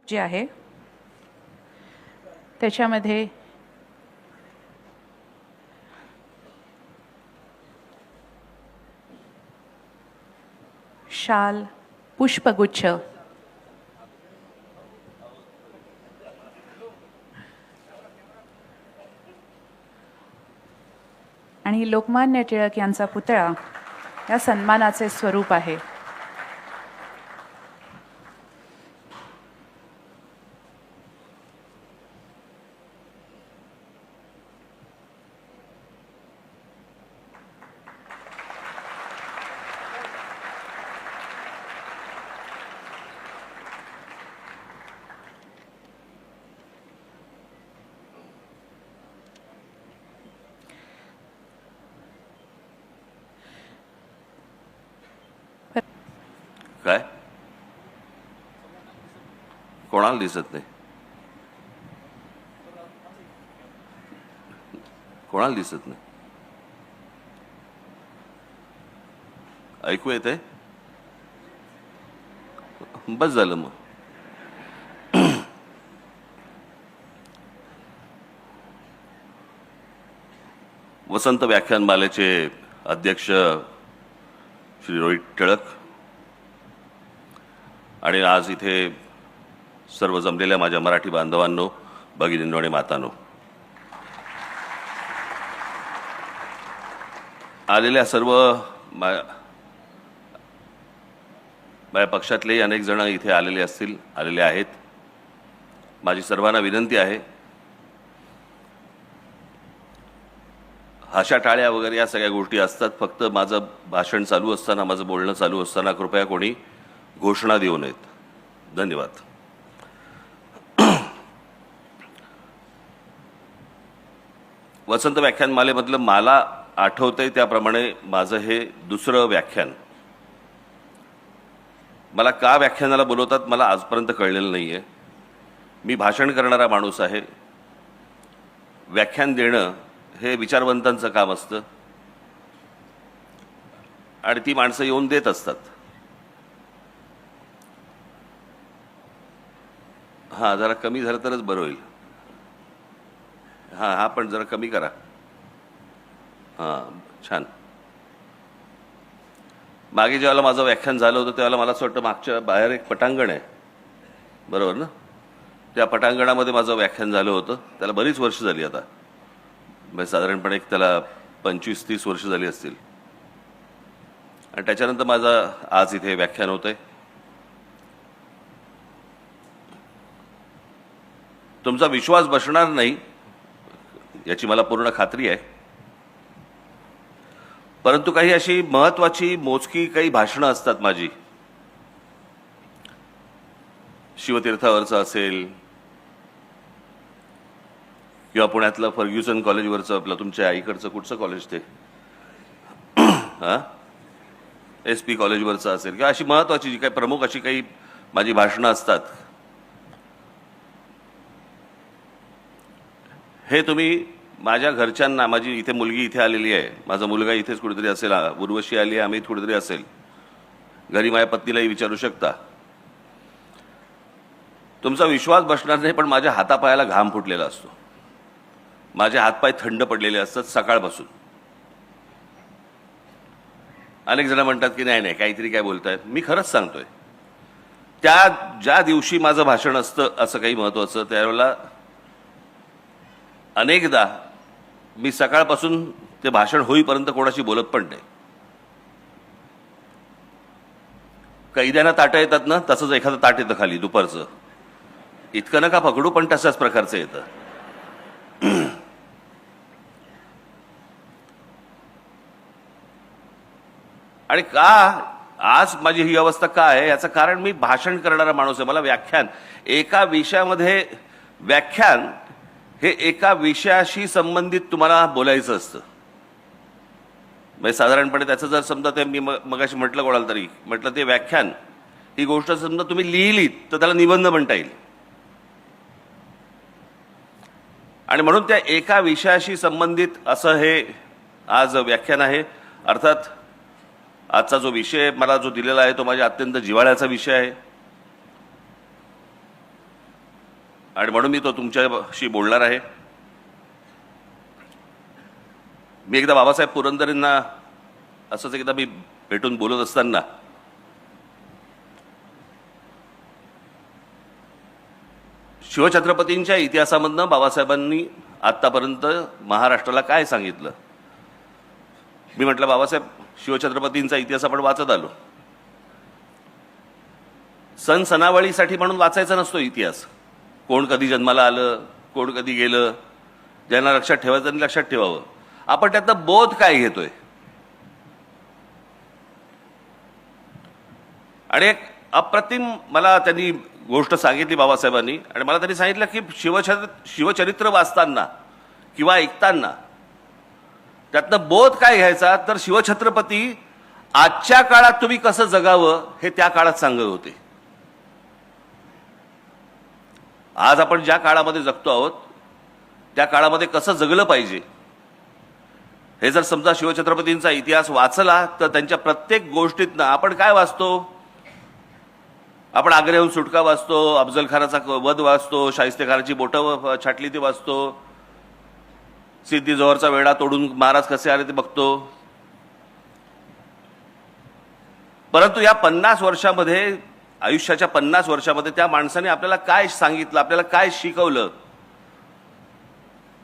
जे आहे त्याच्यामध्ये शाल, पुष्पगुच्छ आणि लोकमान्य टिळक यांचा पुतळा या सन्मानाचे स्वरूप आहे. काय कोणाला दिसत नाही? कोणाला दिसत नाही? ऐकू येते? बस झालं मग. वसंत व्याख्यानमालेचे अध्यक्ष श्री रोहित टिळक आणि आज इथे सर्व जमलेल्या माझ्या मराठी बांधवांनो, भगिनींनो आणि मातांनो, आलेल्या सर्व माझ्या पक्षातले अनेक जण इथे आलेले आहेत. माझी सर्वांना विनंती आहे, हाशा टाळ्या वगैरे या सगळ्या गोष्टी असतात. फक्त माझं भाषण चालू असताना, माझं बोलणं चालू असताना कृपया कोणी घोषणा देऊ नयेत. धन्यवाद. वसंत व्याख्यानमालेमधलं मला आठवतंय त्याप्रमाणे माझं हे दुसरं व्याख्यान. मला का व्याख्यानाला बोलवतात मला आजपर्यंत कळलेलं नाहीये. मी भाषण करणारा माणूस आहे. व्याख्यान देणं हे विचारवंतांचं काम असतं आणि ती माणसं येऊन देत असतात. हां, जरा कमी झालं तरच बरं होईल. हां, पण जरा कमी करा. हां, छान. मागे जेव्हा माझं व्याख्यान झालं होतं त्यावेळेला मला असं वाटतं मागच्या बाहेर एक पटांगण आहे, बरोबर ना? त्या पटांगणामध्ये माझं व्याख्यान झालं होतं. त्याला बरीच वर्ष झाली आता, म्हणजे साधारणपणे त्याला 25-30 वर्ष झाली असतील. आणि त्याच्यानंतर माझं आज इथे व्याख्यान होतंय. तुमचा विश्वास बसणार नाही याची मला पूर्ण खात्री आहे. परंतु काही अशी महत्वाची मोजकी काही भाषणं असतात माझी, शिवतीर्थावरचं असेल किंवा पुण्यातलं फर्ग्युसन कॉलेजवरचं, आपलं तुमच्या आईकडचं कुठचं कॉलेज ते SP कॉलेजवरचं असेल, किंवा अशी महत्वाची जी काही प्रमुख अशी काही माझी भाषणं असतात, हे तुम्ही माझ्या घरच्यांना, माझी इथे मुलगी इथे आलेली आहे, माझा मुलगा इथेच कुठेतरी असेल, उर्वशी आली आहे, आम्ही कुठेतरी असेल, घरी माझ्या पत्नीलाही विचारू शकता. तुमचा विश्वास बसणार नाही, पण माझ्या हातापायाला घाम फुटलेला असतो. माझे हातपाय थंड पडलेले असतात सकाळपासून. अनेक जण म्हणतात की नाही काहीतरी काय बोलतायत. मी खरंच सांगतोय, ज्या दिवशी माझं भाषण असतं असं काही महत्वाचं, त्यावेळेला अनेकदा मी सकाळपासून ते भाषण होईपर्यंत कोणाशी बोलत पण नाही. कैद्यांना ताटं येतात ना, तसंच एखादं ताट येतं खाली दुपारचं. इतकं नका पकडू, पण तशाच प्रकारचं येतं. आणि का आज माझी ही अवस्था का आहे याचं कारण, मी भाषण करणारा माणूस आहे. मला व्याख्यान एका विषयामध्ये, व्याख्यान हे एका विषयाशी संबंधित तुम्हाला बोलायचं असतं. म्हणजे साधारणपणे त्याचं जर समजा ते मी मगाशी म्हटलं कोणाला तरी, म्हटलं ते व्याख्यान ही गोष्ट समजा तुम्ही लिहिलीत तर त्याला निबंध म्हणता येईल. आणि म्हणून त्या एका विषयाशी संबंधित असं हे आज व्याख्यान आहे. अर्थात आजचा जो विषय मला जो दिलेला आहे तो माझ्या अत्यंत जिव्हाळ्याचा विषय आहे. आणि म्हणून मी तो तुमच्याशी बोलणार आहे. मी एकदा बाबासाहेब पुरंदरेंना असंच एकदा मी भेटून बोलत असताना शिवछत्रपतींच्या इतिहासामधनं बाबासाहेबांनी आतापर्यंत महाराष्ट्राला काय सांगितलं. मी म्हटलं बाबासाहेब शिवछत्रपतींचा इतिहास आपण वाचत आलो. सण सणावळीसाठी म्हणून वाचायचा नसतो इतिहास. कोण कधी जन्माला आलं, कोण कधी गेलं, ज्यांना लक्षात ठेवायचं त्यांनी लक्षात ठेवावं. आपण त्यातनं बोध काय घेतोय. आणि एक अप्रतिम मला त्यांनी गोष्ट सांगितली बाबासाहेबांनी, आणि मला त्यांनी सांगितलं की शिवचरित्र वाचताना किंवा ऐकताना त्यातनं बोध काय घ्यायचा, तर शिवछत्रपती आजच्या काळात तुम्ही कसं जगावं हे त्या काळात सांगत होते. आज आपण ज्या काळामध्ये जगतो आहोत त्या काळामध्ये कसं जगलं पाहिजे हे जर समजा शिवछत्रपतींचा इतिहास वाचला तर त्यांच्या प्रत्येक गोष्टीतनं आपण काय वाचतो. आपण आग्र्याहून सुटका वाचतो, अफजल खानाचा वध वाचतो, शाहिस्तेखानाची बोटं छाटली ती वाचतो, सिद्धी जोहरचा वेढा तोडून महाराज कसे आले ते बघतो. परंतु या 50 वर्षामध्ये, आयुष्याच्या 50 वर्षामध्ये त्या माणसाने आपल्याला काय सांगितलं, आपल्याला काय शिकवलं,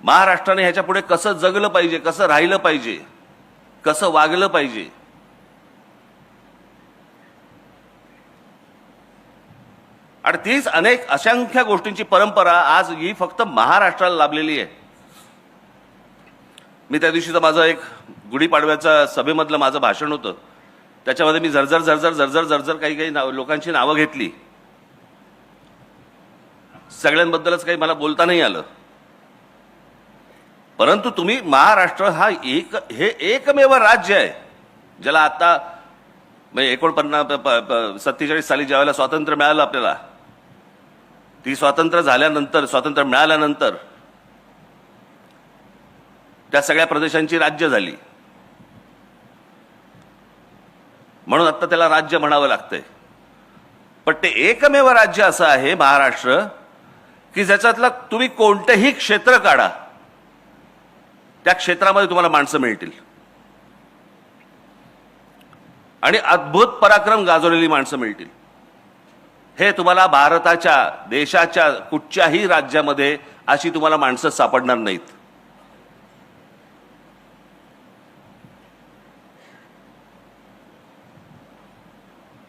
महाराष्ट्राने ह्याच्या पुढे कसं जगलं पाहिजे, कसं राहिलं पाहिजे, कसं वागलं पाहिजे. आणि तीच अनेक असंख्य गोष्टींची परंपरा आज ही फक्त महाराष्ट्राला लाभलेली आहे. मी त्या दिवशीचं माझं एक गुढीपाडव्याच्या सभेमधलं माझं भाषण होतं, त्याच्यामध्ये मी झरझर काही लोकांची नावं घेतली. सगळ्यांबद्दलच काही मला बोलता नाही आलं. परंतु तुम्ही महाराष्ट्र हा हे एकमेव राज्य आहे ज्याला आता 47 साली ज्यावेळेला स्वातंत्र्य मिळालं आपल्याला, ती स्वातंत्र्य मिळाल्यानंतर त्या सगळ्या प्रदेशांची राज्य झाली. म्हणून आता त्याला राज्य म्हणावं लागतंय. पण ते एकमेव राज्य असं आहे महाराष्ट्र की ज्याच्यातलं तुम्ही कोणतेही क्षेत्र काढा, त्या क्षेत्रामध्ये तुम्हाला माणसं मिळतील आणि अद्भुत पराक्रम गाजवलेली माणसं मिळतील. हे तुम्हाला भारताच्या देशाच्या कुठच्याही राज्यामध्ये अशी तुम्हाला माणसं सापडणार नाहीत.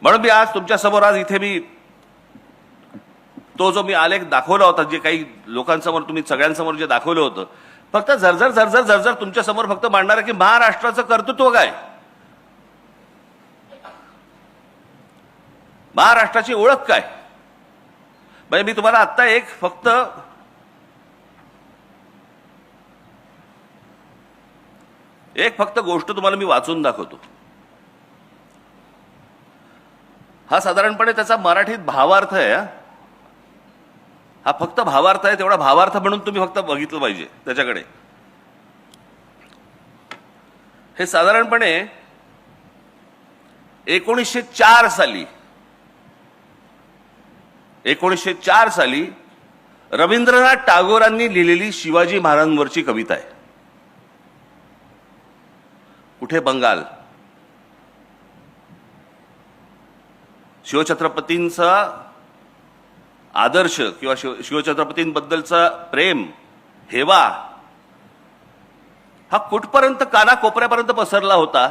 म्हणून मी आज तुमच्या समोर, आज इथे मी तो जो मी आलेख दाखवला होता, जे काही लोकांसमोर तुम्ही सगळ्यांसमोर जे दाखवलं होतं, फक्त झरझर तुमच्या समोर फक्त मांडणार आहे की महाराष्ट्राचं कर्तृत्व काय, महाराष्ट्राची ओळख काय. म्हणजे मी तुम्हाला आत्ता एक फक्त गोष्ट तुम्हाला मी वाचून दाखवतो. हा साधारणपणे त्याचा मराठीत भावार्थ आहे. हा फक्त भावार्थ आहे, तेवढा भावार्थ म्हणून तुम्ही फक्त बघितलं पाहिजे त्याच्याकडे. हे साधारणपणे 1904 साली रवींद्रनाथ टागोरांनी लिहिलेली शिवाजी महाराजांवरची कविता आहे. कुठे? बंगाल. शिवछत्रपतींचा आदर्श किंवा शिवछत्रपतींबद्दलचा प्रेम, हेवा हा कुठपर्यंत, कानाकोपऱ्यापर्यंत पसरला होता.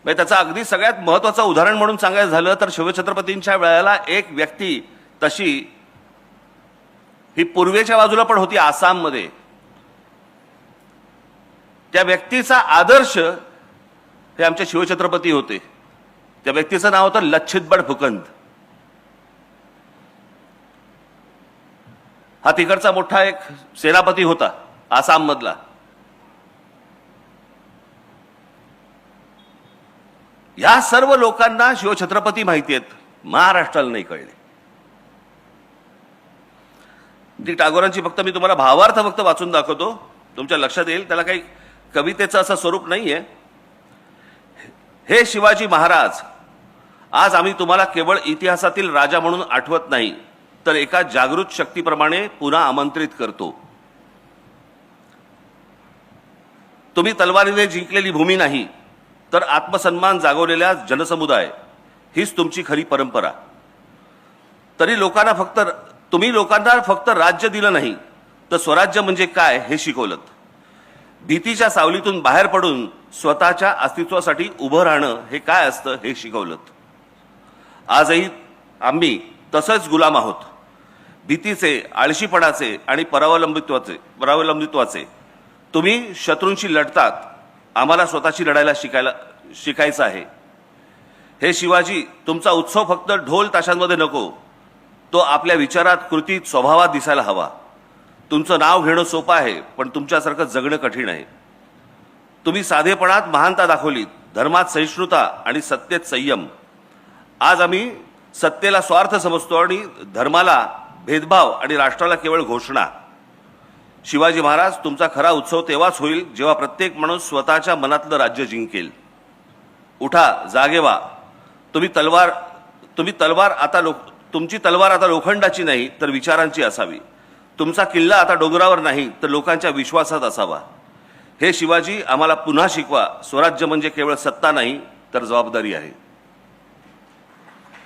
म्हणजे त्याचा अगदी सगळ्यात महत्वाचं उदाहरण म्हणून सांगायचं झालं तर शिवछत्रपतींच्या वेळेला एक व्यक्ती तशी ही पूर्वेच्या बाजूला पण होती, आसाममध्ये. त्या व्यक्तीचा आदर्श हे आमचे शिवछत्रपती होते. त्या व्यक्तीचं नाव होतं लच्छितबड फुकंद. हा तिकडचा मोठा एक सेनापती होता आसाम मधला. या सर्व लोकांना शिवछत्रपती माहिती आहेत, महाराष्ट्राला नाही कळले. ती टागोरांची फक्त मी तुम्हाला भावार्थ फक्त वाचून दाखवतो, तुमच्या लक्षात येईल. त्याला काही कवितेचं असं स्वरूप नाहीये. हे शिवाजी महाराज, आज आम्ही तुम्हाला केवळ इतिहासातील राजा म्हणून आठवत नाही, तर एका जागृत शक्तीप्रमाणे पुन्हा आमंत्रित करतो. तुम्ही तलवारीने जिंकलेली भूमी नाही, तर आत्मसन्मान जागवलेल्या जनसमुदाय हीच तुमची खरी परंपरा. तुम्ही लोकांना फक्त राज्य दिलं नाही, तर स्वराज्य म्हणजे काय हे शिकवलं. भीतीच्या सावलीतून बाहेर पडून स्वतःच्या अस्तित्वासाठी उभं राहणं हे काय असतं हे शिकवलं. आजही आम्ही तसंच गुलाम आहोत, भीतीचे, आळशीपणाचे आणि परावलंबित्वाचे. तुम्ही शत्रूंशी लढतात, आम्हाला स्वतःशी लढायला शिकायचं आहे. हे शिवाजी, तुमचा उत्सव फक्त ढोल ताशांमध्ये नको, तो आपल्या विचारात, कृतीत, स्वभावात दिसायला हवा. तुमचं नाव घेणं सोपं आहे, पण तुमच्यासारखं जगणं कठीण आहे. तुम्ही साधेपणात महानता दाखवलीत, धर्मात सहिष्णुता आणि सत्तेत संयम. आज आम्ही सत्तेला स्वार्थ समजतो आणि धर्माला भेदभाव आणि राष्ट्राला केवळ घोषणा. शिवाजी महाराज, तुमचा खरा उत्सव तेव्हाच होईल जेव्हा प्रत्येक माणूस स्वतःच्या मनातलं राज्य जिंकेल. उठा, जागे व्हा. तुमची तलवार आता लोखंडाची नाही, तर विचारांची असावी. तुमचा किल्ला आता डोंगरावर नाही, तर लोकांच्या विश्वासात असावा. हे शिवाजी, आम्हाला पुन्हा शिकवा, स्वराज्य म्हणजे केवळ सत्ता नाही, तर जबाबदारी आहे.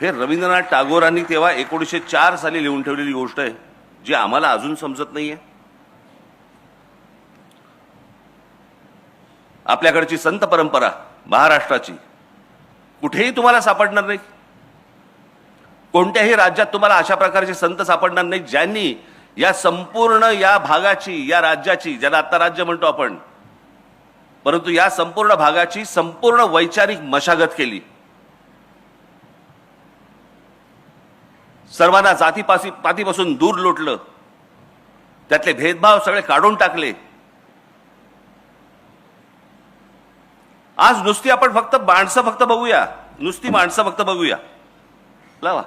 हे रवींद्रनाथ टागोरांनी तेव्हा 1904 साली लिहून ठेवलेली गोष्ट आहे, जी आम्हाला अजून समजत नाहीये. आपल्याकडची संत परंपरा महाराष्ट्राची कुठेही तुम्हाला सापडणार नाही. कोणत्याही राज्यात तुम्हाला अशा प्रकारचे संत सापडणार नाही ज्यांनी या संपूर्ण या भागाची, या राज्याची, ज्याला आता राज्य म्हणतो आपण, परंतु या संपूर्ण भागाची संपूर्ण वैचारिक मशागत केली. सर्वांना जातीपातीपासून दूर लोटलं, त्यातले भेदभाव सगळे काढून टाकले. आज नुसती आपण फक्त माणसं बघूया, नुसती माणसं फक्त बघूया. लावा.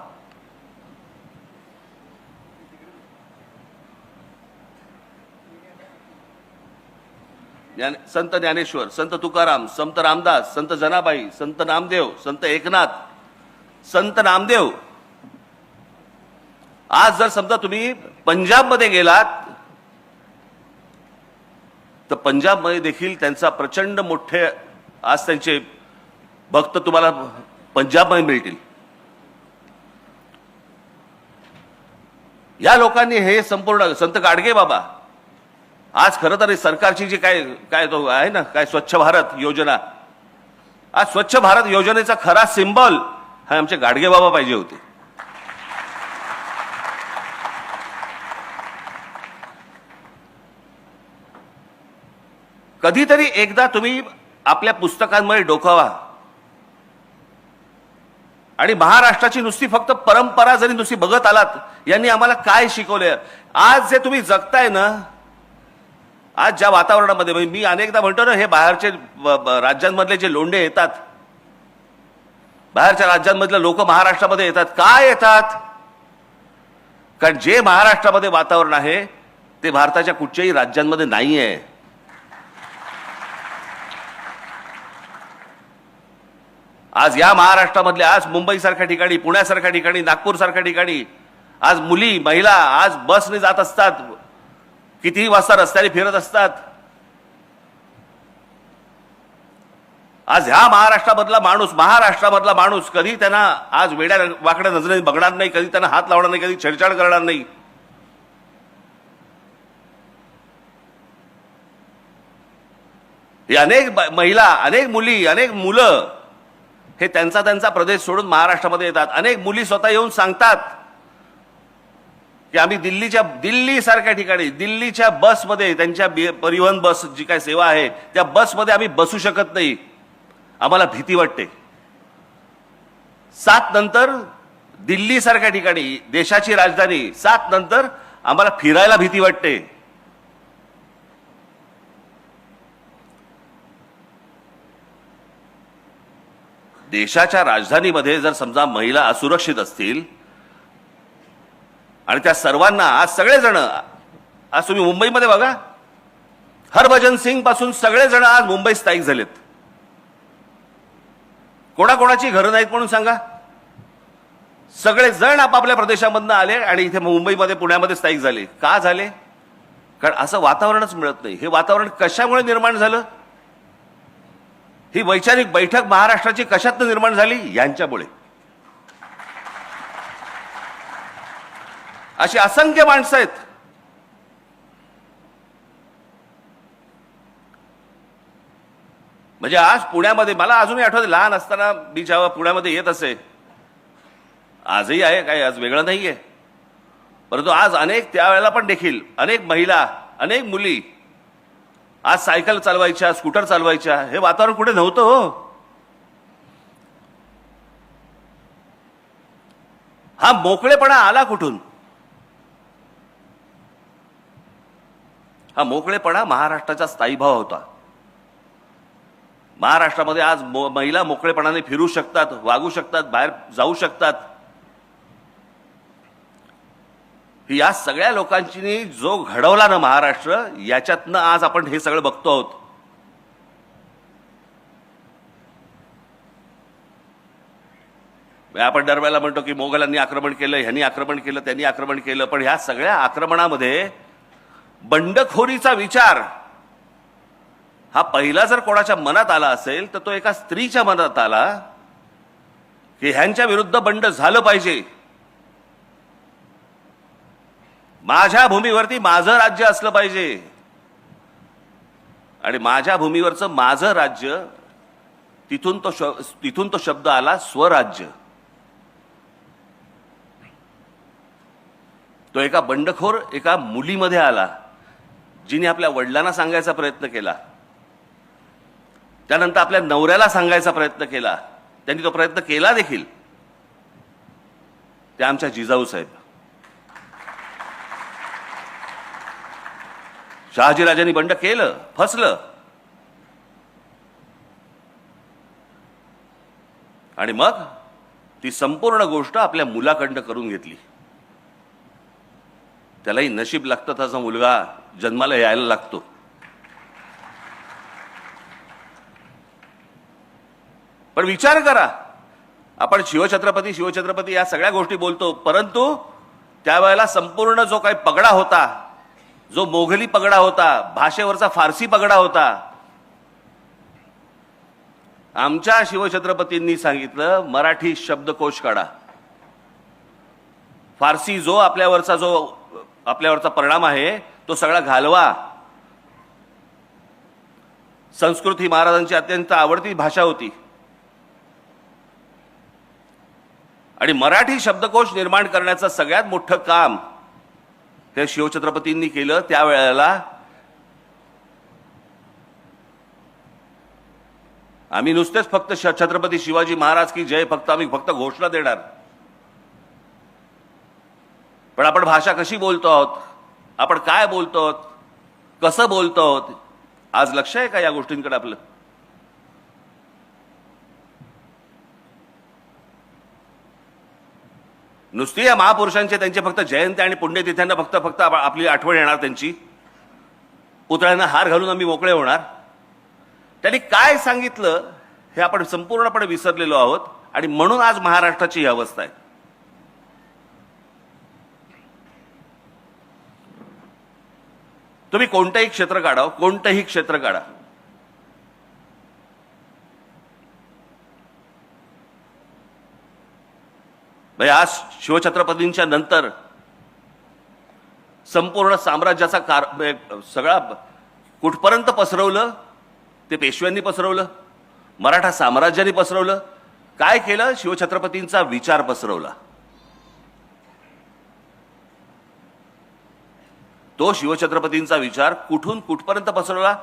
संत ज्ञानेश्वर, संत तुकाराम, संत रामदास, संत जनाबाई, संत नामदेव, संत एकनाथ, संत नामदेव. आज जर समजा तुम्ही पंजाबमध्ये गेलात, तर पंजाबमध्ये देखील त्यांचा प्रचंड मोठे आज त्यांचे भक्त तुम्हाला पंजाबमध्ये मिळतील. या लोकांनी हे संपूर्ण संत गाडगे बाबा, आज खरं तर सरकारची जी काय तो आहे ना, काय स्वच्छ भारत योजना, आज स्वच्छ भारत योजनेचा खरा सिंबल हा आमचे गाडगे बाबा पाहिजे होते. कधीतरी एकदा तुम्ही आपल्या पुस्तकांमध्ये डोकावा आणि महाराष्ट्राची नुसती फक्त परंपरा जरी नुसती बघत आलात, यांनी आम्हाला काय शिकवले. आज जे तुम्ही जगताय ना, आज ज्या वातावरणामध्ये, मी अनेकदा म्हणतो ना, हे बाहेरचे राज्यांमधले जे लोंढे येतात, बाहेरच्या राज्यांमधले लोक महाराष्ट्रामध्ये येतात. काय येतात? कारण जे महाराष्ट्रामध्ये वातावरण आहे ते भारताच्या कुठच्याही राज्यांमध्ये नाही आहे. आज या महाराष्ट्रामधले, आज मुंबईसारख्या ठिकाणी, पुण्यासारख्या ठिकाणी, नागपूरसारख्या ठिकाणी आज मुली, महिला आज बसने जात असतात, कितीही वाजता रस्त्याने फिरत असतात. आज ह्या महाराष्ट्रामधला माणूस कधी त्यांना आज वेड्या वाकड्या नजरेने बघणार नाही, कधी त्यांना हात लावणार नाही, कधी छेडछाड करणार नाही. हे अनेक महिला, अनेक मुली, अनेक मुलं हे त्यांचा प्रदेश सोडून महाराष्ट्रामध्ये येतात. अनेक मुली स्वतः येऊन सांगतात की आम्ही दिल्लीसारख्या ठिकाणी, दिल्लीच्या बसमध्ये, त्यांच्या परिवहन बस जी काय सेवा आहे त्या बसमध्ये आम्ही बसू शकत नाही, आम्हाला भीती वाटते. 7 नंतर दिल्लीसारख्या ठिकाणी, देशाची राजधानी, 7 नंतर आम्हाला फिरायला भीती वाटते. देशाच्या राजधानीमध्ये जर समजा महिला असुरक्षित असतील आणि त्या सर्वांना आज सगळेजण, आज तुम्ही मुंबईमध्ये बघा, हरभजन सिंग पासून सगळेजण आज मुंबईत स्थायिक झालेत. कोणाकोणाची घरं नाहीत म्हणून सांगा. सगळेजण आपापल्या प्रदेशामधनं आले आणि इथे मुंबईमध्ये पुण्यामध्ये स्थायिक झाले. का झाले? कारण असं वातावरणच मिळत नाही. हे वातावरण कशामुळे निर्माण झालं? ही वैचारिक बैठक महाराष्ट्राची कशातनं निर्माण झाली? यांच्यामुळे. अशी असंख्य माणसं आहेत. म्हणजे आज पुण्यामध्ये मला अजूनही आठवते, लहान असताना मी जेव्हा पुण्यामध्ये येत असे, आजही आहे, काही आज वेगळं नाहीये, परंतु आज अनेक त्यावेळेला पण देखील अनेक महिला, अनेक मुली आज सायकल चालवायच्या, स्कूटर चालवायच्या. हे वातावरण कुठे नव्हतं हो. हा मोकळेपणा आला कुठून? हा मोकळेपणा महाराष्ट्राचा स्थायीभाव होता. महाराष्ट्रामध्ये आज महिला मोकळेपणाने फिरू शकतात, वागू शकतात, बाहेर जाऊ शकतात. या सगळ्या लोकांची जो घडवला ना महाराष्ट्र, याच्यातनं आज आपण हे सगळं बघतो आहोत. आपण दरवेळेला म्हणतो की मोगलांनी आक्रमण केलं, ह्यांनी आक्रमण केलं, त्यांनी आक्रमण केलं, पण ह्या सगळ्या आक्रमणामध्ये बंडखोरीचा विचार हा पहिला जर कोणाच्या मनात आला असेल तर तो एका स्त्रीच्या मनात आला की ह्यांच्या विरुद्ध बंड झालं पाहिजे. माझ्या भूमीवरती माझं राज्य असलं पाहिजे आणि माझ्या भूमीवरचं माझं राज्य, तिथून तो शब्द आला स्वराज्य. तो एका बंडखोर एका मुलीमध्ये आला, जिने आपल्या वडिलांना सांगायचा प्रयत्न केला, त्यानंतर आपल्या नवऱ्याला सांगायचा प्रयत्न केला. त्यांनी तो प्रयत्न केला देखील. ते आमच्या जिजाऊ साहेब. शहाजीराजांनी बंड केलं, फसलं, आणि मग ती संपूर्ण गोष्ट आपल्या मुलाकडनं करून घेतली. त्यालाही नशीब लागतं, त्याचा मुलगा जन्माला यायला लागतो. पण विचार करा, आपण शिवछत्रपती या सगळ्या गोष्टी बोलतो, परंतु त्यावेळेला संपूर्ण जो काही पगडा होता, जो मोघली पगडा होता, भाषेवरचा फारसी पगडा होता, आमच्या शिवछत्रपतींनी सांगितलं मराठी शब्दकोश काढा. फारसी जो आपल्यावरचा परिणाम आहे तो सगळा घालवा. संस्कृत ही महाराजांची अत्यंत आवडती भाषा होती आणि मराठी शब्दकोश निर्माण करण्याचं सगळ्यात मोठं काम हे शिवछत्रपतींनी केलं. त्यावेळेला आम्ही नुसतेच फक्त छत्रपती शिवाजी महाराज की जय आम्ही घोषणा देणार, पण आपण भाषा कशी बोलतो आहोत, आपण काय बोलतो आहोत, कसं बोलतो आहोत, आज लक्ष आहे का या गोष्टींकडे आपलं? नुसती या महापुरुषांचे त्यांचे फक्त जयंती आणि पुण्यतिथ्यांना फक्त आपली आठवण येणार, त्यांची पुतळ्यांना हार घालून आम्ही मोकळे होणार. त्यांनी काय सांगितलं हे आपण संपूर्णपणे विसरलेलो आहोत आणि म्हणून आज महाराष्ट्राची ही अवस्था आहे. तुम्ही कोणतंही क्षेत्र काढा, कोणतंही क्षेत्र काढा, आज शिवछत्रपतींच्या नंतर संपूर्ण साम्राज्याचा सगळा कुठपर्यंत पसरवलं ते पेशव्यांनी पसरवलं, मराठा साम्राज्याने पसरवलं. काय केलं? शिवछत्रपतींचा विचार पसरवला. तो शिवछत्रपतींचा विचार कुठून कुठपर्यंत पसरवला?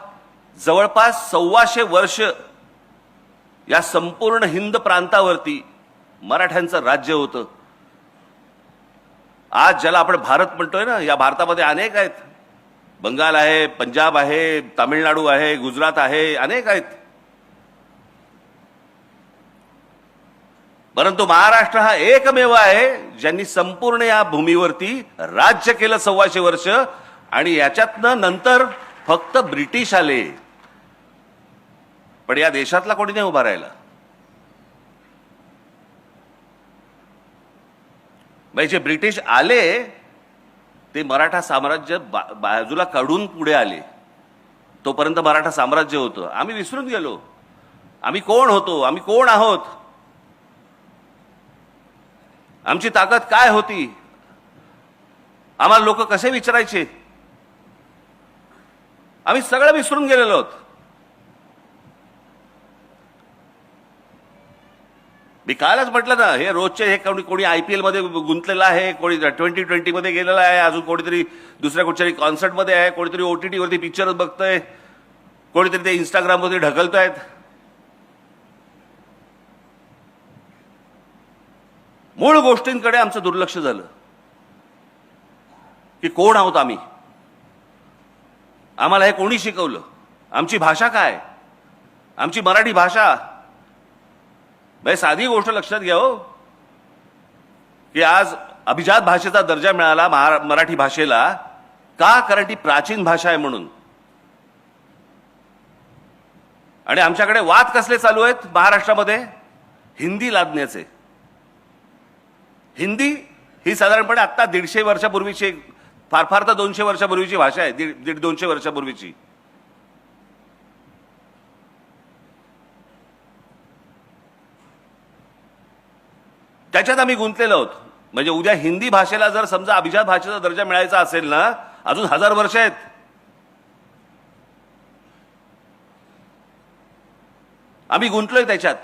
जवळपास 125 वर्ष या संपूर्ण हिंद प्रांतावरती मराठ्यांचं राज्य होतं. आज ज्याला आपण भारत म्हणतोय ना, या भारतामध्ये अनेक आहेत. बंगाल आहे, पंजाब आहे, तामिळनाडू आहे, गुजरात आहे, अनेक आहेत. परंतु महाराष्ट्र हा एकमेव आहे ज्यांनी संपूर्ण या भूमीवरती राज्य केलं 125 वर्ष, आणि याच्यातनं नंतर फक्त ब्रिटिश आले, पण या देशातला कोणी नाही उभा राहिला. म्हणजे जे ब्रिटिश आले ते मराठा साम्राज्य बाजूला काढून पुढे आले. तोपर्यंत मराठा साम्राज्य होतं. आम्ही विसरून गेलो आम्ही कोण होतो, आम्ही कोण आहोत, आमची ताकद काय होती, आम्हाला लोक कसे विचारायचे, आम्ही सगळं विसरून गेलेलो आहोत. मी कालच म्हटलं ना, हे रोजचे हे कोणी IPL मध्ये गुंतलेलं आहे, कोणी 2020 मध्ये गेलेला आहे, अजून कोणीतरी दुसऱ्या कुठच्याही कॉन्सर्टमध्ये आहे, कोणीतरी OTT वरती पिक्चर बघतोय, कोणीतरी ते इंस्टाग्रामवरती ढकलतायत. मूळ गोष्टींकडे आमचं दुर्लक्ष झालं की कोण आहोत आम्ही, आम्हाला हे कोणी शिकवलं, आमची भाषा काय, आमची मराठी भाषा. भाई साधी गोष्ट लक्षात घ्या हो, की आज अभिजात भाषेचा दर्जा मिळाला मराठी भाषेला का? कारण ती प्राचीन भाषा आहे म्हणून. आणि आमच्याकडे वाद कसले चालू आहेत महाराष्ट्रामध्ये? हिंदी लादण्याचे. हिंदी ही साधारणपणे आता 150 वर्षापूर्वीची, फार फार तर 200 वर्षापूर्वीची भाषा आहे, 150-200 वर्षापूर्वीची. त्याच्यात आम्ही गुंतलेलो आहोत. म्हणजे उद्या हिंदी भाषेला जर समजा अभिजात भाषेचा दर्जा मिळायचा असेल ना, अजून 1000 वर्ष आहेत. आम्ही गुंतलोय त्याच्यात.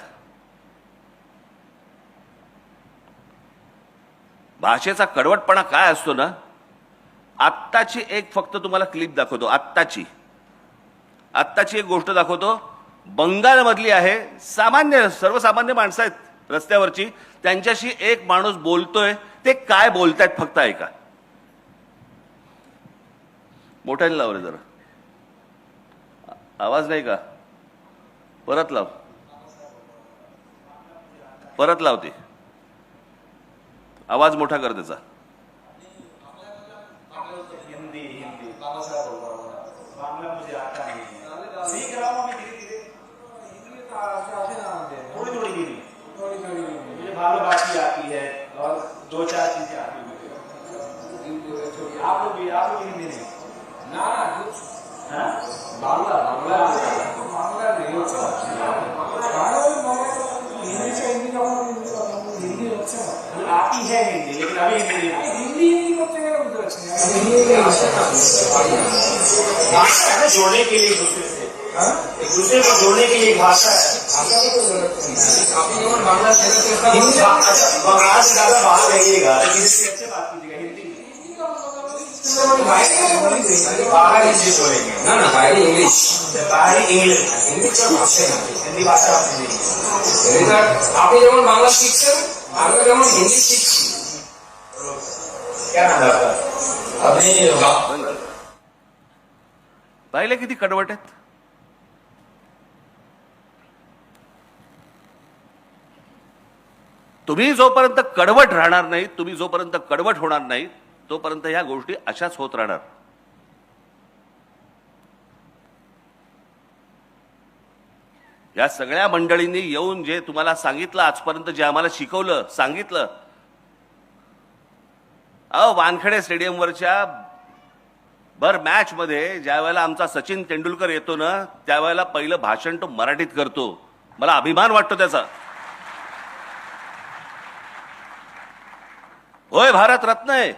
भाषेचा कडवटपणा काय असतो ना, आत्ताची एक फक्त तुम्हाला क्लिप दाखवतो. आत्ताची एक गोष्ट दाखवतो. बंगालमधली आहे, सामान्य सर्वसामान्य माणसं आहेत रस्त्यावरची, त्यांच्याशी एक माणूस बोलतोय. ते काय बोलतायत फक्त ऐका. मोठ्याने लाव रे जरा, आवाज नाही का? परत लावते, आवाज मोठा कर त्याचा. हिंदी बांग्ला मुझे आता नहीं, सीख रहा हूँ मैं धीरे-धीरे. थोड़ी हिंदी मुझे मालूम बाकी आती है और 2-4 चीजें आती है. आप लोग हिंदी नहीं ना? बांग्ला नहीं होता. आती है हिंदी, लेकिन अभी हिंदी भाषा है जोड़ने के लिए, एक दूसरे को जोड़ने के लिए भाषा है. बंगाल से ज्यादा बाहर रहिएगा, लेकिन इससे अच्छे बात कीजिएगा. हिंदी बाहर हिंदी बोलेंगे ना, बाहर इंग्लिश हिंदी भाषा आपने नहीं. আপনি যেমন বাংলা শিখছেন, আমরা যেমন হিন্দি শিখছি. क्या नाम है आपका? আপনি पाहिले किती कडवट आहेत. तुम्ही जोपर्यंत कडवट राहणार नाही, तुम्ही जोपर्यंत कडवट होणार नाही, तोपर्यंत ह्या गोष्टी अशाच होत राहणार. या सगळ्या मंडळींनी येऊन जे तुम्हाला सांगितलं आजपर्यंत, जे आम्हाला शिकवलं, सांगितलं. वानखेडे स्टेडियमवरच्या भर मॅच मध्ये ज्या वेळेला आमचा सचिन तेंडुलकर येतो ना, त्यावेळेला पहिलं भाषण तो मराठीत करतो. मला अभिमान वाटतो त्याचा. होय, भारत रत्न आहे,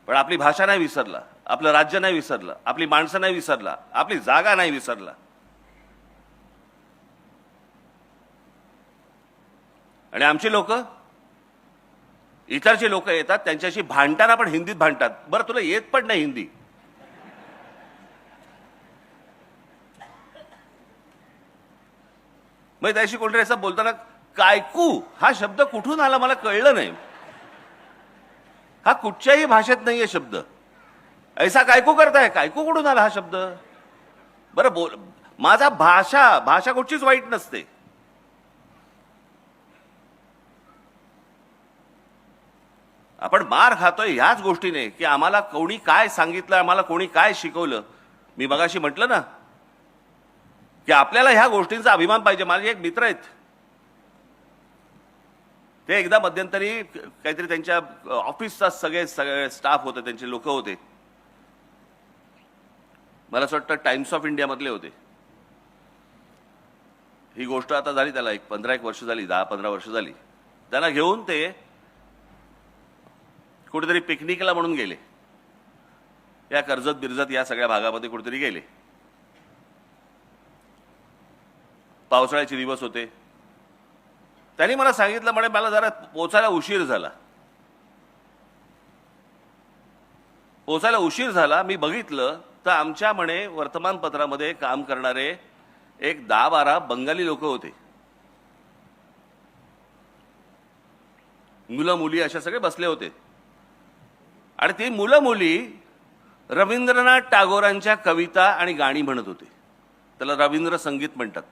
पण आपली भाषा नाही विसरला, आपलं राज्य नाही विसरलं, आपली माणसं नाही विसरला, आपली जागा नाही विसरला. आणि आमची लोक, इतरचे लोक येतात, त्यांच्याशी भांडताना पण हिंदीत भांडतात. बरं, तुला येत पण नाही हिंदी. मग त्याशी कोणतरी असं बोलताना कायकू हा शब्द कुठून आला मला कळलं नाही. हा कुठच्याही भाषेत नाहीये शब्द. ऐसा कायकू करताय, कायकू कुठून आला हा शब्द? बरं बोल, माझा भाषा कुठचीच वाईट नसते. आपण मार खातोय ह्याच गोष्टीने की आम्हाला कोणी काय सांगितलं, आम्हाला कोणी काय शिकवलं. मी मगाशी म्हटलं ना की आपल्याला ह्या गोष्टींचा अभिमान पाहिजे. माझे एक मित्र आहेत, ते एकदा मध्यंतरी काहीतरी त्यांच्या ऑफिसचा सगळे स्टाफ होते, त्यांचे लोक होते, मला असं वाटतं टाइम्स ऑफ इंडिया मधले होते. ही गोष्ट आता झाली त्याला 15 वर्ष झाली, 10-15 वर्ष झाली. त्यांना घेऊन ते कुठेतरी पिकनिकला म्हणून गेले, या कर्जत बिरजत या सगळ्या भागामध्ये कुठेतरी गेले. पावसाळ्याचे दिवस होते. त्यांनी मला सांगितलं, म्हणे मला जरा पोचायला उशीर झाला. मी बघितलं तर आमच्या म्हणे वर्तमानपत्रामध्ये काम करणारे एक 10-12 बंगाली लोक होते, मुलं मुली अशा सगळे बसले होते. आणि ती मुलं मुली रवींद्रनाथ टागोरांच्या कविता आणि गाणी म्हणत होते. त्याला रवींद्र संगीत म्हणतात.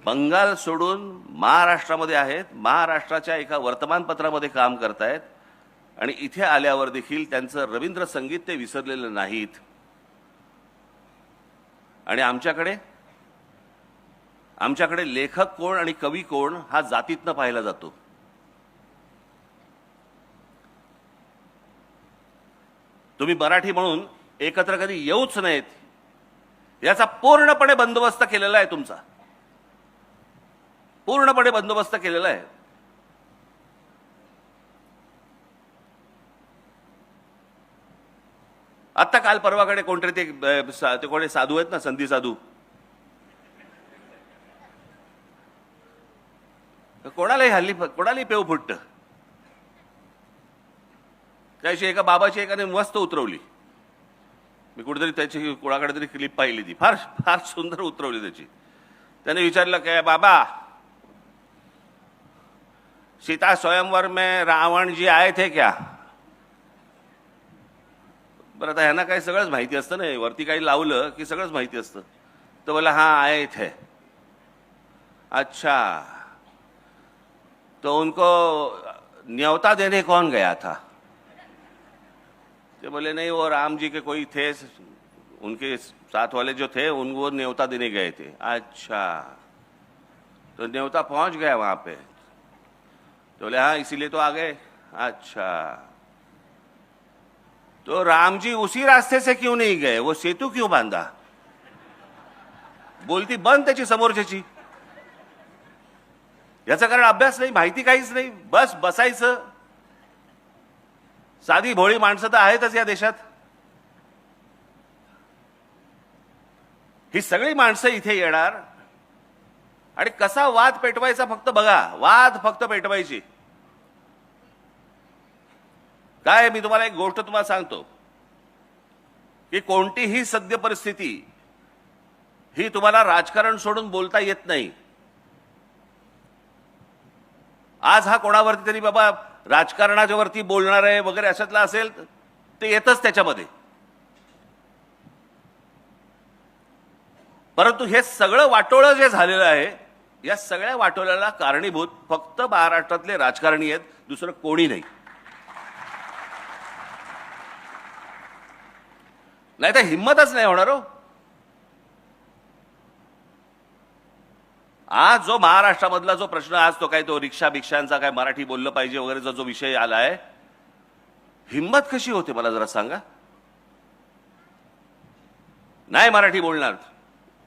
बंगाल सोडून महाराष्ट्रामध्ये आहेत, महाराष्ट्राच्या एका वर्तमानपत्रामध्ये काम करतायत आणि इथे आल्यावर देखील त्यांचं रवींद्र संगीत ते विसरलेलं नाहीत. आणि आमच्याकडे लेखक कोण आणि कवी कोण हा जातीतनं पाहिला जातो. तुम्ही मराठी म्हणून एकत्र कधी येऊच नाहीत याचा पूर्णपणे बंदोबस्त केलेला आहे. तुमचा पूर्णपणे बंदोबस्त केलेला आहे. आता काल परवाकडे कोणतरी ते कोणी साधू आहेत ना, संधी साधू, कोणालाही पेव फुटत. त्याशी एका बाबाची एकाने मस्त उतरवली. मी कुठेतरी त्याची कोणाकडे तरी क्लिप पाहिली, ती फार फार सुंदर उतरवली त्याची. त्याने विचारलं, काय बाबा, सीता स्वयंवर में रावण जी आए थे क्या? बरं, आता ह्यांना काही सगळंच माहिती असतं ना, वरती काही लावलं की सगळंच माहिती असतं. तर बोला, हाँ आए थे. अच्छा, तो उनको न्योता देने कौन गया था? तो बोले, नहीं, वो राम जी के कोई थे, उनके साथ वाले जो थे उनको न्योता देने गए थे. अच्छा, तो न्योता पहुंच गया वहां पे? तो बोले, हाँ, इसीलिए तो आ गए. अच्छा, तो राम जी उसी रास्ते से क्यों नहीं गए? वो सेतु क्यों बांधा? बोलती बंद त्याची समोरच्याची. याचं कारण अभ्यास नाही, माहिती काहीच नाही. बस बसायचं. साधी भोळी माणसं तर आहेतच या देशात. ही सगळी माणसं इथे येणार आणि कसा वाद पेटवायचा फक्त बघा. वाद फक्त पेटवायची. काय, मी तुम्हाला एक गोष्ट तुम्हाला सांगतो की कोणतीही सद्य परिस्थिती ही तुम्हाला राजकारण सोडून बोलता येत नाही. आज हा कोणावरती तरी बाबा राजकारणाच्या वरती बोलणार आहे वगैरे अशातला असेल, ते येतच त्याच्यामध्ये. परंतु हे सगळं वाटोळं जे झालेलं आहे, या सगळ्या वाटोळ्याला कारणीभूत फक्त महाराष्ट्रातले राजकारणी आहेत, दुसरं कोणी नाही. नाही तर हिंमतच नाही होणार हो. आज जो महाराष्ट्रामधला जो प्रश्न, आज तो काय, तो रिक्षा भिक्षांचा काय, मराठी बोललं पाहिजे वगैरेचा जो विषय आलाय, हिंमत कशी होते मला जरा सांगा. नाही मराठी बोलणार.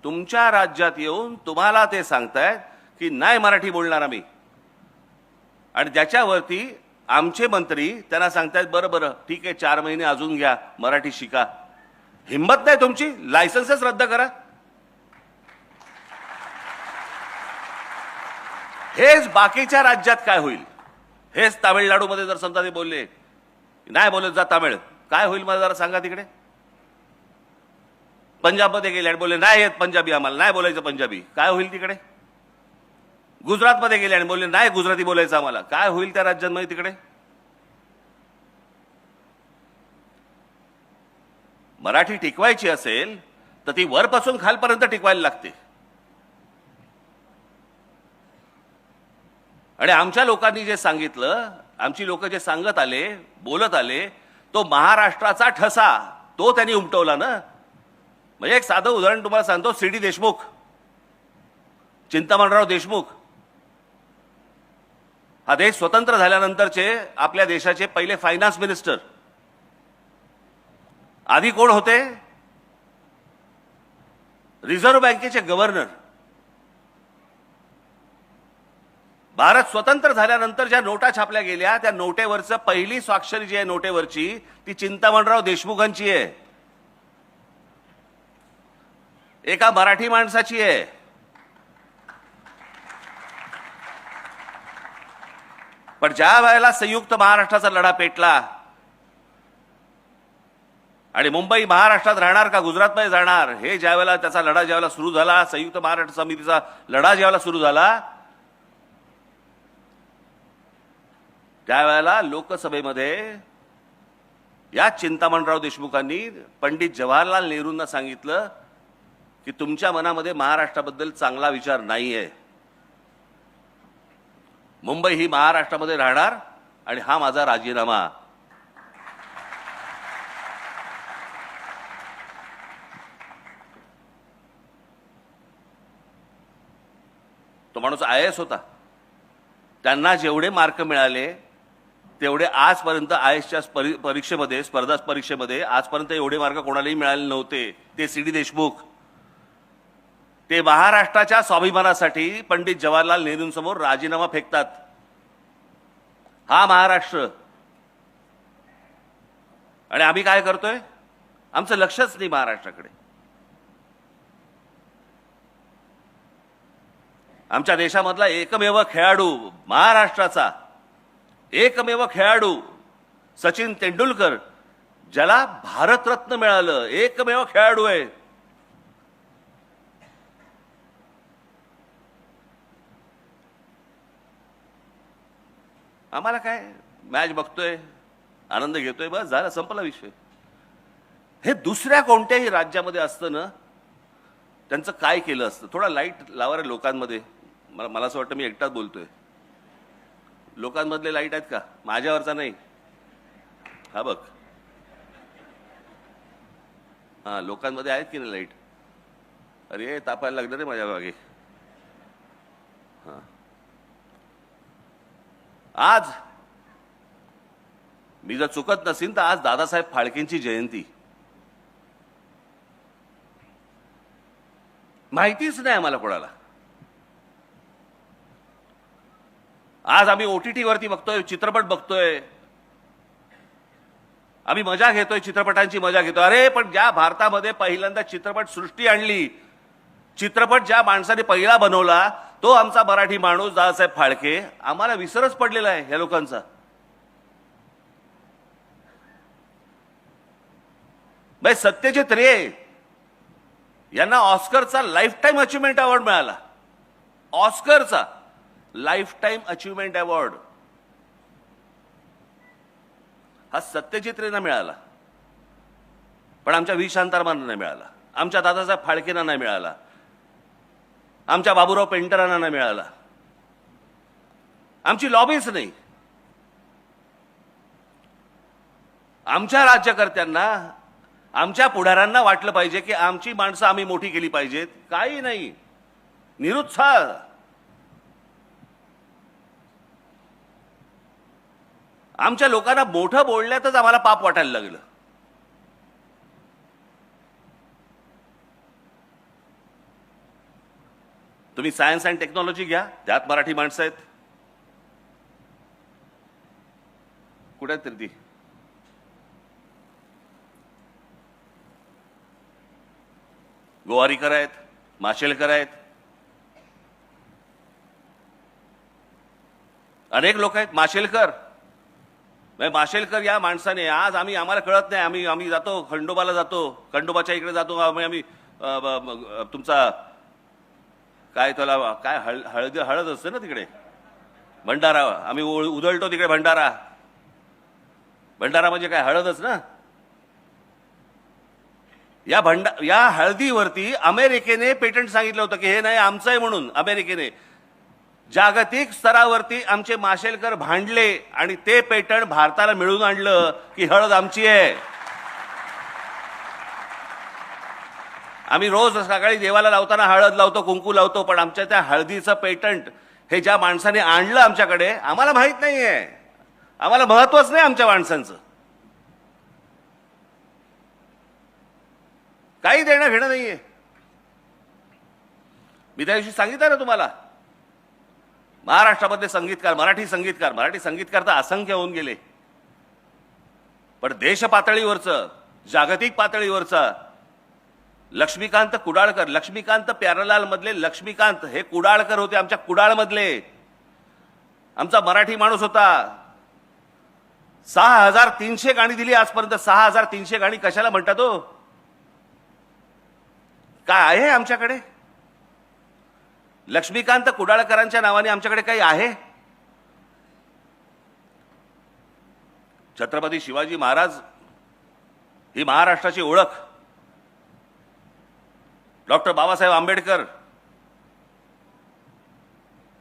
तुमच्या राज्यात येऊन तुम्हाला ते सांगतायत की नाही मराठी बोलणार आम्ही, आणि त्याच्यावरती आमचे मंत्री त्यांना सांगतायत बरं बरं ठीक आहे, 4 महिने अजून घ्या, मराठी शिका. हिंमत नाही तुमची? लायसन्सच रद्द करा. हेच बाकीच्या राज्यात काय होईल? हेच तामिळनाडूमध्ये जर समजा ते बोलले, नाही बोलत जा तामिळ, काय होईल मला जरा सांगा तिकडे. पंजाबमध्ये गेले आणि बोलले नाही येत पंजाबी, आम्हाला नाही बोलायचं पंजाबी, काय होईल तिकडे. गुजरातमध्ये गेले आणि बोलले नाही गुजराती बोलायचं आम्हाला, काय होईल त्या राज्यांमध्ये तिकडे. मराठी टिकवायची असेल तर ती वरपासून खालपर्यंत टिकवायला लागते. आणि आमच्या लोकांनी जे सांगितलं, आमची लोक जे सांगत आले, बोलत आले, तो महाराष्ट्राचा ठसा तो त्यांनी उमटवला ना. म्हणजे एक साधं उदाहरण तुम्हाला सांगतो. सी.डी. देशमुख चिंतामणराव देशमुख हा देश स्वतंत्र झाल्यानंतरचे आपल्या देशाचे पहिले फायनान्स मिनिस्टर. आधी कोण होते? रिझर्व्ह बँकेचे गव्हर्नर. भारत स्वतंत्र झाल्यानंतर ज्या नोटा छापल्या गेल्या त्या नोटेवरचं पहिली स्वाक्षरी जी आहे नोटेवरची ती चिंतामणराव देशमुखांची आहे, एका मराठी माणसाची आहे. पण ज्या वेळेला संयुक्त महाराष्ट्राचा लढा पेटला आणि मुंबई महाराष्ट्रात राहणार का गुजरातमध्ये जाणार हे ज्यावेळेला त्याचा लढा ज्यावेळेला सुरू झाला, संयुक्त महाराष्ट्र समितीचा लढा ज्यावेळेला सुरू झाला, त्यावेळेला लोकसभेमध्ये या चिंतामणराव देशमुखांनी पंडित जवाहरलाल नेहरूंना सांगितलं की तुमच्या मनामध्ये महाराष्ट्राबद्दल चांगला विचार नाहीये. मुंबई ही महाराष्ट्रामध्ये राहणार आणि हा माझा राजीनामा. तो माणूस IAS होता. त्यांना जेवढे मार्क मिळाले तेवढे आजपर्यंत IASच्या परीक्षेमध्ये, स्पर्धा परीक्षेमध्ये आजपर्यंत एवढे मार्क कोणालाही मिळाले नव्हते. ते CD देशमुख, ते महाराष्ट्राच्या स्वाभिमानासाठी पंडित जवाहरलाल नेहरूंसमोर राजीनामा फेकतात. हा महाराष्ट्र. आणि आम्ही काय करतोय? आमचं लक्षच नाही महाराष्ट्राकडे. आमच्या देशामधला एकमेव खेळाडू, महाराष्ट्राचा एकमेव खेळाडू सचिन तेंडुलकर, ज्याला भारतरत्न मिळालं, एकमेव खेळाडू आहे. आम्हाला काय, मॅच बघतोय, आनंद घेतोय, बस झालं, संपला विषय. हे दुसऱ्या कोणत्याही राज्यामध्ये असतं ना, त्यांचं काय केलं असतं. थोडा लाईट लावा रे लोकांमध्ये. मला असं वाटतं मी एकटाच बोलतोय. लोकांमधले लाईट आहेत का? माझ्यावरचा नाही, हा बघ. हा, लोकांमध्ये आहेत की नाही लाईट? अरे तापायला लागलं रे माझ्या मागे. हा, आज मी जर चुकत नसीन तर आज दादासाहेब फाळकेंची जयंती. माहितीच नाही आम्हाला कोणाला. आज आम्ही OTT वरती बघतोय, चित्रपट बघतोय, आम्ही मजा घेतोय, चित्रपटांची मजा घेतोय. अरे पण ज्या भारतामध्ये पहिल्यांदा चित्रपट सृष्टी आणली, चित्रपट ज्या माणसाने पहिला बनवला तो आमचा मराठी माणूस दादासाहेब फाळके. आम्हाला विसरच पडलेला आहे ह्या लोकांचा. बाई सत्यजित रे यांना ऑस्करचा लाईफ टाईम अचिव्हमेंट अवॉर्ड मिळाला. ऑस्करचा लाईफ टाईम अचिव्हमेंट अवॉर्ड हा सत्यजित रेंना मिळाला, पण आमच्या व्ही शांतारामांना नाही मिळाला, आमच्या दादासाहेब फाळकेंना नाही मिळाला, आमच्या बाबूराव पेंटरांना नाही मिळाला. आमची लॉबीच नाही. आमच्या राज्यकर्त्यांना, आमच्या पुढाऱ्यांना वाटलं पाहिजे की आमची माणसं आम्ही मोठी केली पाहिजेत. काही नाही, निरुत्साह. आमच्या लोकांना मोठं बोलण्यातच आम्हाला पाप वाटायला लागलं. तुम्ही सायन्स अँड टेक्नॉलॉजी घ्या, त्यात मराठी माणसं आहेत. कुठे आहेत ती? गोवारीकर आहेत, माशेलकर आहेत, अनेक लोक आहेत. माशेलकर या माणसाने आज आम्हाला कळत नाही, आम्ही जातो खंडोबाला, जातो खंडोबाच्या इकडे जातो, आम्ही तुमचा काय त्याला काय हळद असते ना तिकडे, भंडारा, आम्ही उधळतो तिकडे भंडारा. भंडारा म्हणजे काय? हळदच ना. या हळदीवरती अमेरिकेने पेटंट सांगितलं होतं की हे नाही आमचं आहे म्हणून. अमेरिकेने जागतिक स्तरावरती आमचे माशेलकर भांडले आणि ते पेटंट भारताला मिळवून आणलं की हळद आमची आहे. आम्ही रोज सकाळी देवाला लावताना हळद लावतो, कुंकू लावतो, पण आमच्या त्या हळदीचं पेटंट हे ज्या माणसाने आणलं आमच्याकडे आम्हाला माहित नाहीये, आम्हाला महत्वच नाही आमच्या माणसांचं. काही देणं घेणं नाहीये. मी त्या दिवशी सांगितलं ना तुम्हाला, महाराष्ट्रामध्ये संगीतकार, मराठी संगीतकार तर असंख्य होऊन गेले, पण देश पातळीवरचं, जागतिक पातळीवरचा लक्ष्मीकांत कुडाळकर, लक्ष्मीकांत प्यारलाल मधले लक्ष्मीकांत हे कुडाळकर होते, आमच्या कुडाळमधले. आमचा मराठी माणूस होता. 6300 गाणी दिली आजपर्यंत. 6300 गाणी कशाला म्हणतात हो? काय आहे आमच्याकडे? लक्ष्मीकांत कुडाळकरांच्या नावाने आमच्याकडे काही आहे? छत्रपती शिवाजी महाराज ही महाराष्ट्राची ओळख. डॉक्टर बाबासाहेब आंबेडकर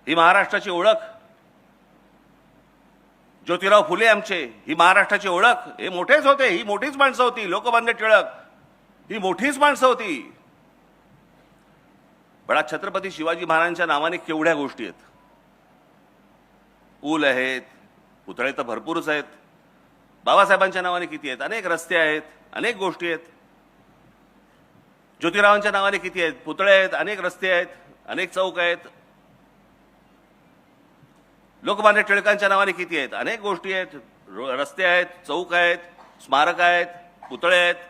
ही महाराष्ट्राची ओळख. ज्योतिराव फुले आमचे ही महाराष्ट्राची ओळख. हे मोठेच होते, ही मोठीच माणसं होती. लोकमान्य टिळक ही मोठीच माणसं होती. पण आज छत्रपती शिवाजी महाराजांच्या नावाने केवढ्या गोष्टी आहेत. पूल आहेत, पुतळे तर भरपूरच आहेत. बाबासाहेबांच्या नावाने किती आहेत? अनेक रस्ते आहेत, अनेक गोष्टी आहेत. ज्योतिरावांच्या नावाने किती आहेत? पुतळे आहेत, अनेक रस्ते आहेत, अनेक चौक आहेत. लोकमान्य टिळकांच्या नावाने किती आहेत? अनेक गोष्टी आहेत, रस्ते आहेत, चौक आहेत, स्मारक आहेत, पुतळे आहेत.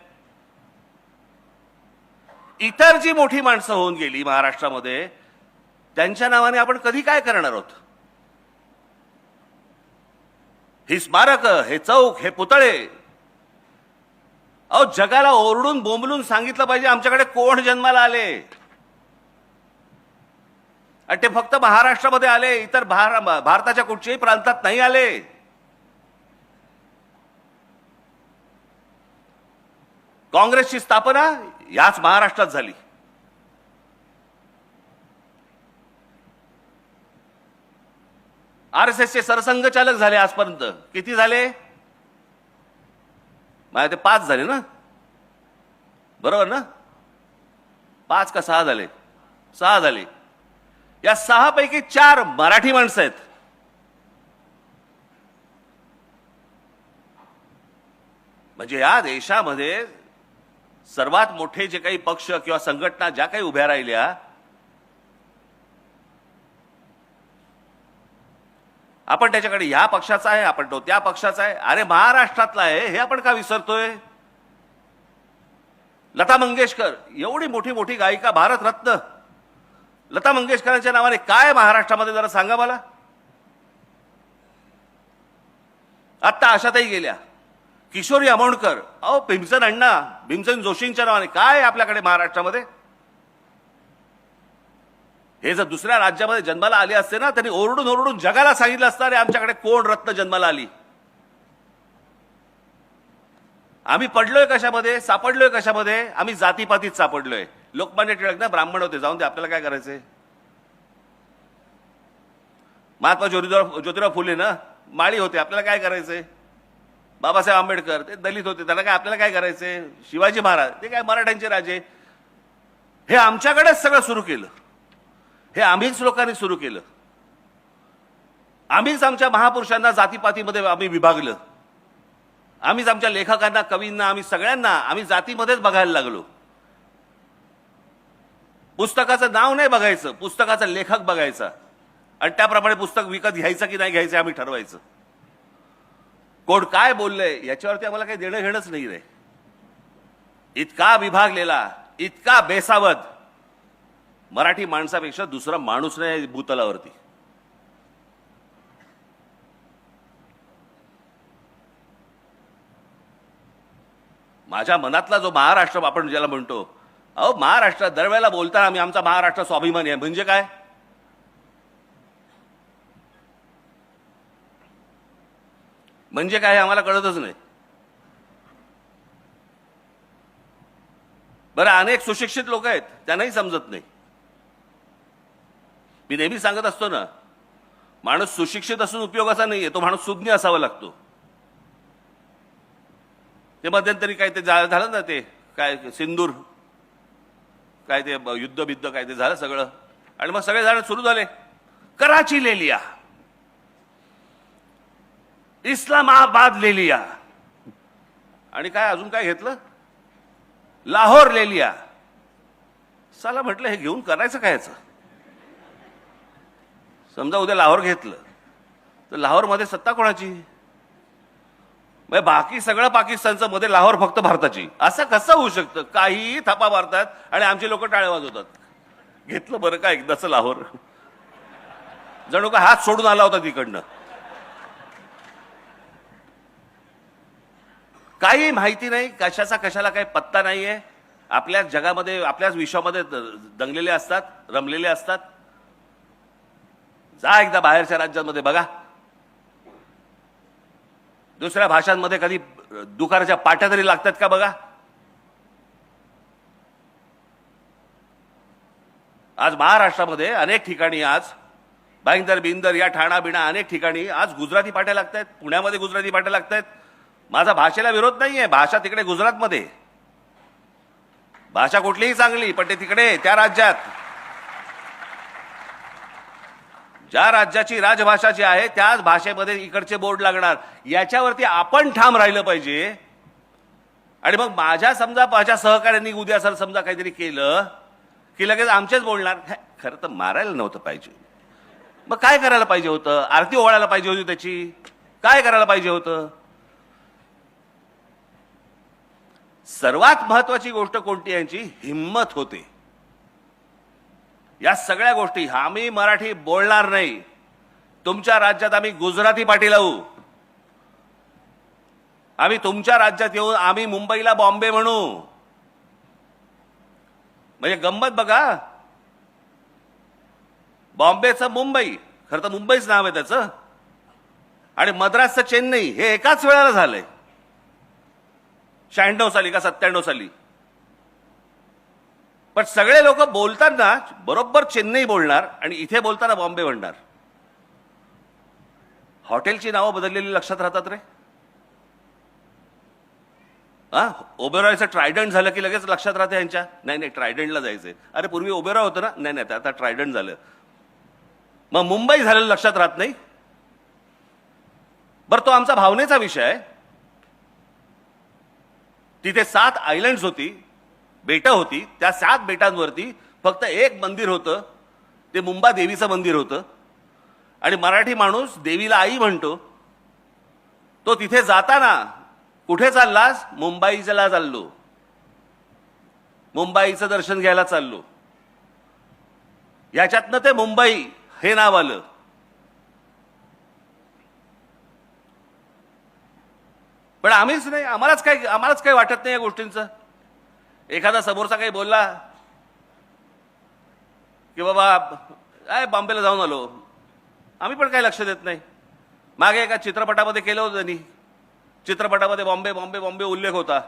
इतर जी मोठी माणसं होऊन गेली महाराष्ट्रामध्ये त्यांच्या नावाने आपण कधी काय करणार आहोत? ही स्मारक, हे चौक, हे पुतळे, अहो जगाला ओरडून बोंबलून सांगितलं पाहिजे आमच्याकडे कोण जन्माला आले. आणि ते फक्त महाराष्ट्रामध्ये आले, इतर भारताच्या कुठच्याही प्रांतात नाही आले. काँग्रेसची स्थापना याच महाराष्ट्रात झाली. RSSचे सरसंघचालक झाले आजपर्यंत. किती झाले? माझ्या ते 5 झाले ना, बरोबर ना? 5 का 6 झाले? 6 झाले. या 6 पैकी 4 मराठी माणसं आहेत. म्हणजे या देशामध्ये सर्वात मोठे जे काही पक्ष किंवा संघटना ज्या काही उभ्या राहिल्या, आपण त्याच्याकडे ह्या पक्षाचा आहे, आपण तो त्या पक्षाचा आहे. अरे महाराष्ट्रातला आहे हे आपण का विसरतोय? लता मंगेशकर एवढी मोठी मोठी गायिका, भारतरत्न लता मंगेशकरांच्या नावाने काय महाराष्ट्रामध्ये जरा सांगा मला. आत्ता आशाताई गेल्या. किशोरी आमोणकर, अहो भीमसेन अण्णा, भीमसेन जोशींच्या नावाने काय आपल्याकडे महाराष्ट्रामध्ये. हे जर दुसऱ्या राज्यामध्ये जन्माला आले असते ना, त्यांनी ओरडून ओरडून जगाला सांगितलं असतं अरे आमच्याकडे कोण रत्न जन्माला आली. आम्ही पडलोय कशामध्ये, सापडलोय कशामध्ये? आम्ही जातीपातीत सापडलोय. लोकमान्य टिळक ना ब्राह्मण होते, जाऊन दे, आपल्याला काय करायचंय. महात्मा ज्योतिराव फुले ना माळी होते, आपल्याला काय करायचंय. बाबासाहेब आंबेडकर ते दलित होते, त्याला काय, आपल्याला काय करायचंय. शिवाजी महाराज ते काय मराठ्यांचे राजे. हे आमच्याकडेच सगळं सुरू केलं. हे आम्हीच लोकांनी सुरू केलं. आम्हीच आमच्या महापुरुषांना जातीपातीमध्ये आम्ही विभागलं. आम्हीच आमच्या लेखकांना, कवींना, आम्ही सगळ्यांना आम्ही जातीमध्येच बघायला लागलो. पुस्तकाचं नाव नाही बघायचं, पुस्तकाचा लेखक बघायचा आणि त्याप्रमाणे पुस्तक विकत घ्यायचं की नाही घ्यायचं आम्ही ठरवायचं. कोण काय बोललंय याच्यावरती आम्हाला काही देणं घेणंच नाही रे. इतका विभागलेला, इतका बेसावध मराठी माणसापेक्षा दुसरा माणूस नाही भूतलावरती. माझ्या मनातला जो महाराष्ट्र आपण ज्याला म्हणतो, अहो महाराष्ट्र दरवेळेला बोलताना आम्ही आमचा महाराष्ट्र स्वाभिमानी आहे म्हणजे काय. म्हणजे काय आम्हाला कळतच नाही. बरं, अनेक सुशिक्षित लोक आहेत त्यांनाही समजत नाही. मी नेहमी सांगत असतो ना, माणूस सुशिक्षित असून उपयोगाचा नाहीये, तो माणूस सुज्ञ असावा लागतो. ते मध्यंतरी काय ते झालं ना, ते काय सिंदूर काय ते युद्ध काय ते झालं सगळं, आणि मग सगळे जण सुरू झाले, कराची ले लिया, इस्लामाबाद ले लिया, आणि काय अजून काय घेतलं, लाहोर ले लिया. साला म्हटलं हे घेऊन करायचं काय याचं? समजा उद्या लाहोर घेतलं तर लाहोरमध्ये सत्ता कोणाची? म्हणजे बाकी सगळं पाकिस्तानचं, मध्ये लाहोर फक्त भारताची. असं कसं होऊ शकतं? काहीही थापा मारतात आणि आमचे लोक टाळ्या वाजवतात. घेतलं बरं का एकदाच लाहोर, जणू का हात सोडून आला होता तिकडनं. काही माहिती नाही, कशाचा कशाला काही पत्ता नाहीये. आपल्या जगामध्ये, आपल्याच विश्वामध्ये दंगलेले असतात, रमलेले असतात. जा एकदा बाहेरच्या राज्यांमध्ये बघा, दुसऱ्या भाषांमध्ये कधी दुकानाच्या पाट्या तरी लागतात का बघा. आज महाराष्ट्रामध्ये अनेक ठिकाणी, आज भाईंदर बिंदर या ठाणा बिणा अनेक ठिकाणी आज गुजराती पाट्या लागतात. पुण्यामध्ये गुजराती पाट्या लागतात. माझा भाषेला विरोध नाहीये, भाषा तिकडे गुजरातमध्ये, भाषा कुठलीही चांगली, पण ते तिकडे त्या राज्यात, ज्या राज्याची राजभाषा जी आहे त्याच भाषेमध्ये इकडचे बोर्ड लागणार. याच्यावरती आपण ठाम राहिलं पाहिजे. आणि मग माझ्या सहकाऱ्यांनी उद्या सर समजा काहीतरी केलं की लगेच आमचेच बोलणार. खरं तर मारायला नव्हतं पाहिजे. मग काय करायला पाहिजे होतं? आरती ओवाळायला पाहिजे होती त्याची. काय करायला पाहिजे होतं? सर्वात महत्वाची गोष्ट कोणती? यांची हिम्मत होते. या सगळ्या गोष्टी, आम्ही मराठी बोलणार नाही, तुमच्या राज्यात आम्ही गुजराती पाटी लावू, आम्ही तुमच्या राज्यात येऊन आम्ही मुंबईला बॉम्बे म्हणू. म्हणजे गंमत बघा, बॉम्बेचं मुंबई, खरं तर मुंबईच नाव आहे त्याचं, आणि मद्रासचं चेन्नई हे एकाच वेळेला झालंय. 96 साली का 97 साली. पण सगळे लोक बोलताना बरोबर चेन्नई बोलणार आणि इथे बोलताना बॉम्बे म्हणणार. हॉटेलची नावं बदललेली लक्षात राहतात रे. ओबेरॉयचं ट्रायडंट झालं की लगेच लक्षात राहते यांच्या. नाही ट्रायडंटला जायचंय. अरे पूर्वी ओबेरॉय होतं ना. नाही आता ट्रायडंट झालं. मग मुंबई झालेलं लक्षात राहत नाही. बरं, तो आमचा भावनेचा विषय आहे. तिथे 7 आयलंड्स होती, बेटं होती. त्या 7 बेटांवरती फक्त एक मंदिर होतं, ते मुंबा देवीचं मंदिर होतं. आणि मराठी माणूस देवीला आई म्हणतो. तो तिथे जाताना कुठे चाललास? मुंबईला चाललो, मुंबईचं दर्शन घ्यायला चाललो. याच्यातनं ते मुंबई हे नाव आलं. पण आम्हीच नाही, आम्हालाच काही वाटत नाही या गोष्टींचं. एखादा समोरचा काही बोलला की बाबा काय बॉम्बेला जाऊन आलो, आम्ही पण काही लक्ष देत नाही. मागे एका चित्रपटामध्ये केलं होतं त्यांनी. चित्रपटामध्ये बॉम्बे बॉम्बे बॉम्बे उल्लेख होता.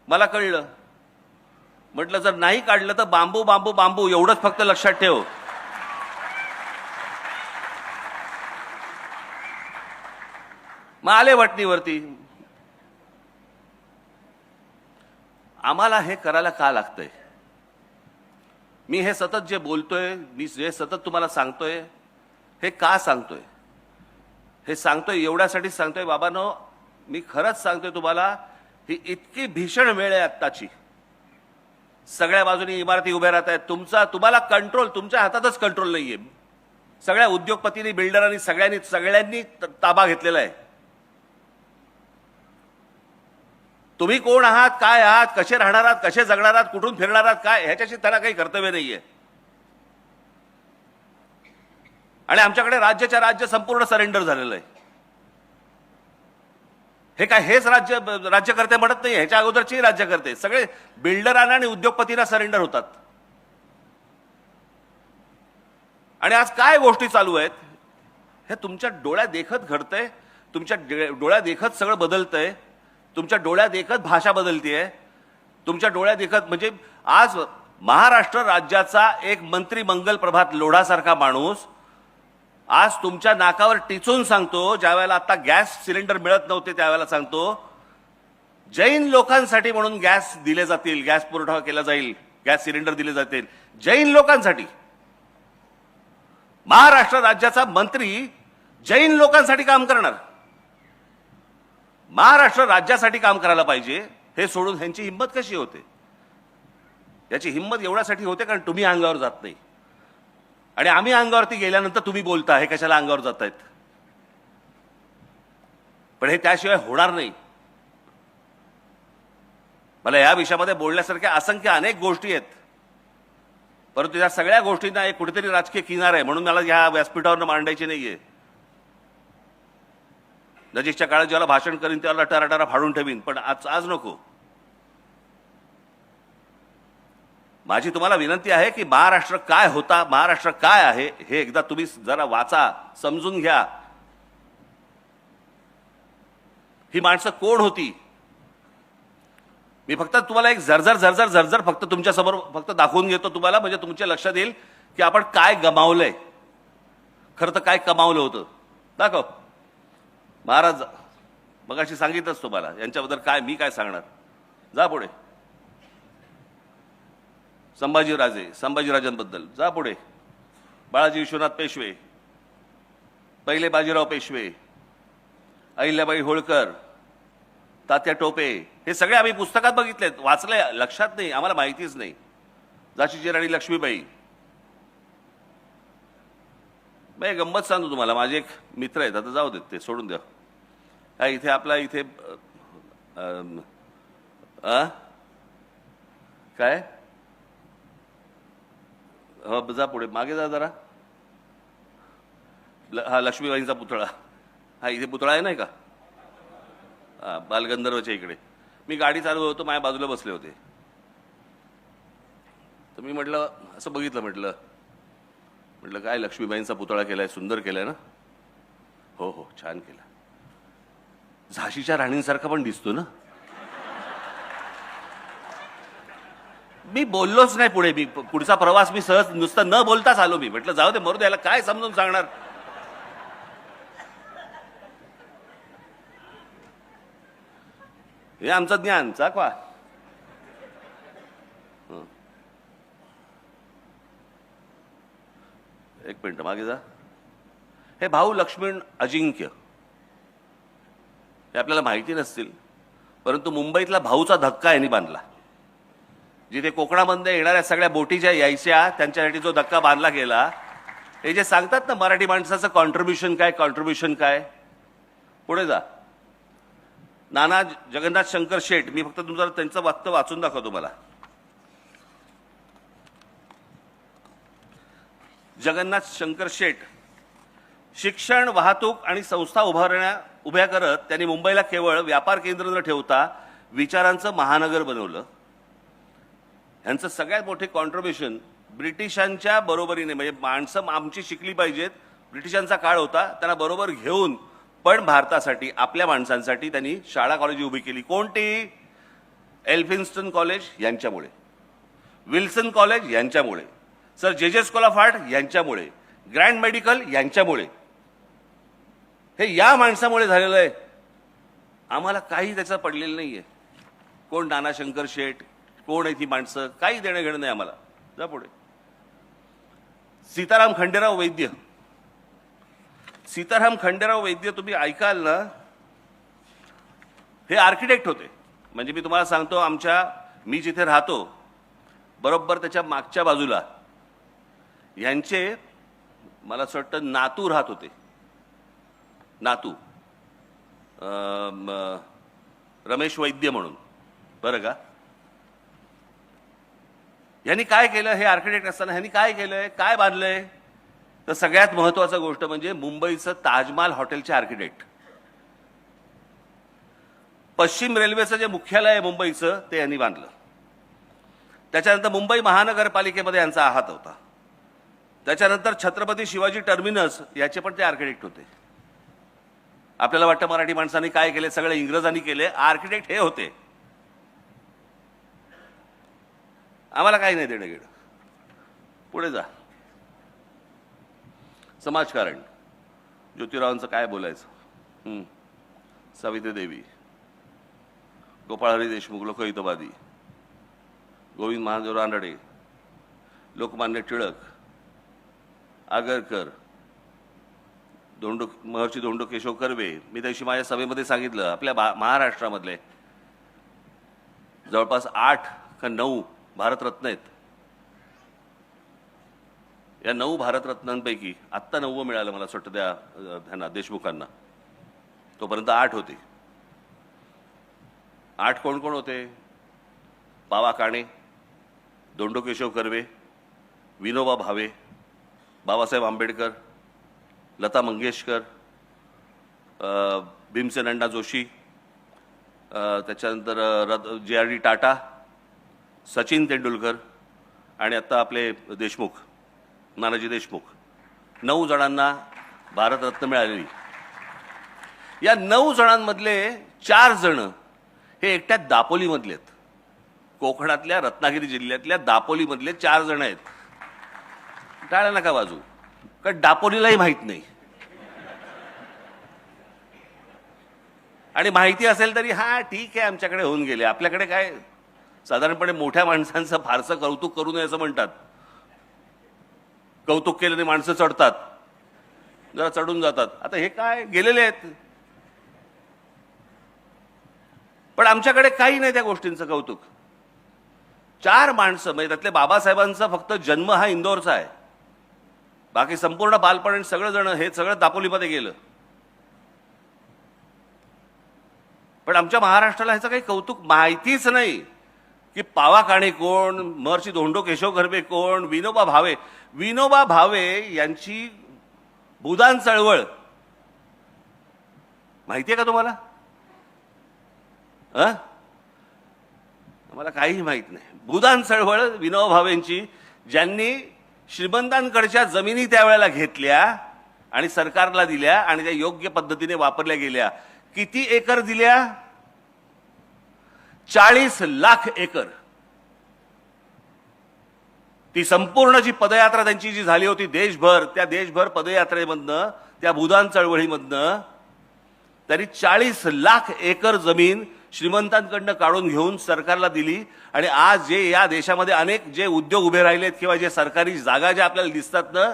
मला कळलं. म्हटलं जर नाही काढलं तर बांबू बांबू बांबू एवढंच फक्त लक्षात ठेव. मग आले वटणीवरती. आम्हाला हे करायला का लागतंय? मी हे सतत जे बोलतोय, मी जे सतत तुम्हाला सांगतोय, हे का सांगतोय? हे सांगतोय एवढ्यासाठी सांगतोय बाबांनो, मी खरंच सांगतोय तुम्हाला, ही इतकी भीषण वेळ आहे आत्ताची. सगळ्या बाजूनी इमारती उभ्या राहत आहेत. तुम्हाला कंट्रोल तुमच्या हातातच कंट्रोल नाहीये. सगळ्या उद्योगपतींनी, बिल्डरांनी, सगळ्यांनी ताबा घेतलेला आहे. तुम्ही कोण आहात, काय आहात, कसे राहणार आहात, कसे जगणार आहात, कुठून फिरणार आहात, काय, ह्याच्याशी त्याला काही कर्तव्य नाहीये. आणि आमच्याकडे राज्याच्या राज्य संपूर्ण सरेंडर झालेलं आहे. हे काय हेच राज्यकर्ते म्हणत नाही, ह्याच्या अगोदरची राज्यकर्ते सगळे बिल्डरांना आणि उद्योगपतींना सरेंडर होतात. आणि आज काय गोष्टी चालू आहेत हे तुमच्या डोळ्यात देखत घडतंय. तुमच्या डोळ्यात देखत सगळं बदलतंय. तुमच्या डोळ्यात देखत भाषा बदलतीये. तुमच्या डोळ्यात देखत, म्हणजे आज महाराष्ट्र राज्याचा एक मंत्री मंगल प्रभात लोढासारखा माणूस आज तुमच्या नाकावर टिचून सांगतो, ज्या वेळेला आता गॅस सिलेंडर मिळत नव्हते त्यावेळेला सांगतो जैन लोकांसाठी म्हणून गॅस दिले जातील, गॅस पुरवठा केला जाईल, गॅस सिलेंडर दिले जातील जैन लोकांसाठी. महाराष्ट्र राज्याचा मंत्री जैन लोकांसाठी काम करणार. महाराष्ट्र राज्यासाठी काम करायला पाहिजे हे सोडून ह्यांची हिंमत कशी होते? याची हिंमत एवढ्यासाठी होते कारण तुम्ही अंगावर जात नाही आणि आम्ही अंगावरती गेल्यानंतर तुम्ही बोलता हे कशाला अंगावर जात आहेत. पण हे त्याशिवाय होणार नाही. मला या विषयामध्ये बोलण्यासारख्या असंख्य अनेक गोष्टी आहेत, परंतु या सगळ्या गोष्टींना एक कुठेतरी राजकीय किनार आहे म्हणून मला या व्यासपीठावर मांडायची नाहीये. नजीकच्या काळात ज्याला भाषण करीन त्याला टराटरा फाडून ठेवीन, पण आज नको. माझी तुम्हाला विनंती आहे की महाराष्ट्र काय होता, महाराष्ट्र काय आहे हे एकदा तुम्ही जरा वाचा, समजून घ्या. ही माणसं कोण होती? मी फक्त तुम्हाला एक झरझर फक्त तुमच्यासमोर फक्त दाखवून घेतो तुम्हाला, म्हणजे तुमच्या लक्षात येईल की आपण काय गमावलंय, खरं तर काय कमावलं होतं. दाखव. महाराज मगाशी सांगितलंच तुम्हाला यांच्याबद्दल काय, मी काय सांगणार. जा पुढे. संभाजीराजांबद्दल जा पुढे. बाळाजी विश्वनाथ पेशवे, पहिले बाजीराव पेशवे, अहिल्याबाई होळकर, तात्या टोपे, हे सगळे आम्ही पुस्तकात बघितलेत, वाचले, लक्षात नाही, आम्हाला माहितीच नाही. झाशीची राणी लक्ष्मीबाई. मी गंमत सांगतो तुम्हाला. माझे एक मित्र आहेत, आता जाऊ देत, ते सोडून द्या. हा इथे आपला इथे काय जा पुढे, मागे जा जरा. हा लक्ष्मीबाईंचा पुतळा. हा इथे पुतळा आहे नाही का? हा बालगंधर्वच्या इकडे. मी गाडी चालवत होतो, माझ्या बाजूला बसले होते, तर मी म्हटलं, असं बघितलं, म्हटलं काय लक्ष्मीबाईंचा पुतळा केलाय, सुंदर केलाय ना? हो हो छान केला. झाशीच्या राणींसारखा पण दिसतो ना? मी बोललोच नाही पुढे. मी पुढचा प्रवास मी सहज नुसतं न बोलताच आलो. मी म्हटलं जाऊ दे, मरू द्यायला काय समजून सांगणार. हे आमचं ज्ञान चाकवा. एक मिनिट मागे जा. हे भाऊ लक्ष्मण अजिंक्य हे आपल्याला माहिती नसतील, परंतु मुंबईतला भाऊचा धक्का यांनी बांधला. जिथे कोकणामध्ये येणाऱ्या सगळ्या बोटी ज्या यायच्या त्यांच्यासाठी जो धक्का बांधला गेला, हे जे सांगतात ना मराठी माणसाचं कॉन्ट्रीब्युशन काय, पुढे जा. नाना जगन्नाथ शंकर शेठ. मी फक्त तुमचं त्यांचं वक्तव्य वाचून दाखवतो मला. जगन्नाथ शंकर शेठ शिक्षण, वाहतूक आणि संस्था उभ्या करत त्यांनी मुंबईला केवळ व्यापार केंद्र न ठेवता विचारांचं महानगर बनवलं. यांचं सगळ्यात मोठे कॉन्ट्रीब्युशन ब्रिटिशांच्या बरोबरीने, म्हणजे माणसं आमची शिकली पाहिजेत, ब्रिटिशांचा काळ होता, त्यांना बरोबर घेऊन पण भारतासाठी आपल्या माणसांसाठी त्यांनी शाळा कॉलेज उभी केली. कोणती? एल्फिन्स्टन कॉलेज यांच्यामुळे, विल्सन कॉलेज यांच्यामुळे, सर जे स्कूल ऑफ आर्ट यांच्यामुळे, ग्रँड मेडिकल यांच्यामुळे. हे या माणसामुळे झालेलं आहे. आम्हाला काही त्याचं पडलेलं नाहीये. कोण नाना शंकर शेठ, कोण आहे ती माणसं, काही देणं घेणं नाही आम्हाला. जा पुढे. सीताराम खंडेराव वैद्य. सीताराम खंडेराव वैद्य तुम्ही ऐकाल ना, हे आर्किटेक्ट होते. म्हणजे मी तुम्हाला सांगतो, मी जिथे राहतो बरोबर त्याच्या मागच्या बाजूला यांचे मला असं वाटतं नातू राहत होते. नातू रमेश वैद्य म्हणून, बरं का. यांनी काय केलं? हे आर्किटेक्ट असताना ह्यांनी काय केलंय, काय बांधलंय? तर सगळ्यात महत्वाची गोष्ट म्हणजे मुंबईचं ताजमहाल हॉटेलचे आर्किटेक्ट. पश्चिम रेल्वेचं जे मुख्यालय आहे मुंबईचं, ते यांनी बांधलं. त्याच्यानंतर मुंबई महानगरपालिकेमध्ये यांचा हात होता. त्याच्यानंतर छत्रपती शिवाजी टर्मिनस याचे पण ते आर्किटेक्ट होते. आपल्याला वाटतं मराठी माणसांनी काय केले, सगळे इंग्रजांनी केले. आर्किटेक्ट हे होते. आम्हाला काही नाही देणं घेणं. पुढे जा. समाजकारण. ज्योतिरावांचं काय बोलायचं. सावित्री देवी. गोपाळ हरी देशमुख लोकहितवादी, गोविंद महादेव रानडे, लोकमान्य टिळक, आगरकर, महर्षी धोंडो केशव कर्वे. मी त्याशी माझ्या सभेमध्ये सांगितलं, आपल्या महाराष्ट्रामधले जवळपास 8 का 9 भारतरत्न आहेत. या 9 भारतरत्नांपैकी आत्ता 9वं मिळालं मला असं वाटतं त्या ह्यांना देशमुखांना. तोपर्यंत 8 होते. 8 कोण कोण होते? बावा काणे, धोंडो केशव कर्वे, विनोबा भावे, बाबासाहेब आंबेडकर, लता मंगेशकर, भीमसेन अण्णा जोशी, त्याच्यानंतर JRD टाटा, सचिन तेंडुलकर आणि आता आपले देशमुख, नानाजी देशमुख. 9 जणांना भारतरत्न मिळालेली. या 9 जणांमधले 4 जण हे एकट्या दापोलीमधले आहेत. कोकणातल्या रत्नागिरी जिल्ह्यातल्या दापोलीमधले 4 जण आहेत. टाळ्या नका वाजू, कारण दापोलीलाही माहीत नाही. आणि माहिती असेल तरी हा ठीक आहे आमच्याकडे होऊन गेले. आपल्याकडे काय साधारणपणे मोठ्या माणसांचं फारसं कौतुक करू नये असं म्हणतात. कौतुक केल्याने माणसं चढतात, जरा चढून जातात. आता हे काय गेलेले आहेत. पण आमच्याकडे काही नाही त्या गोष्टींचं कौतुक. 4 माणसं म्हणजे त्यातले बाबासाहेबांचा फक्त जन्म हा इंदोरचा आहे. बाकी संपूर्ण बालपण सगळं जण हे सगळं दापोलीमध्ये गेलं. पण आमच्या महाराष्ट्राला ह्याचं काही कौतुक माहितीच नाही की पावा काणे कोण, महर्षी धोंडो केशव कर्वे कोण, विनोबा भावे. विनोबा भावे यांची भूदान चळवळ माहिती आहे का तुम्हाला? मला काहीही माहित नाही. भूदान चळवळ विनोबा भावेंची, ज्यांनी श्रीमंतांकडच्या जमिनी त्यावेळेला घेतल्या आणि सरकारला दिल्या आणि त्या योग्य पद्धतीने वापरल्या गेल्या. किती एकर दिल्या? 40 लाख एकर. ती संपूर्ण जी पदयात्रा त्यांची जी झाली होती देशभर, त्या देशभर पदयात्रेमधनं, त्या भूदान चळवळीमधनं त्यांनी 40 लाख एकर जमीन श्रीमंतांकडनं काढून घेऊन सरकारला दिली. आणि आज जे या देशामध्ये अनेक जे उद्योग उभे राहिलेत किंवा जे सरकारी जागा ज्या आपल्याला दिसतात ना,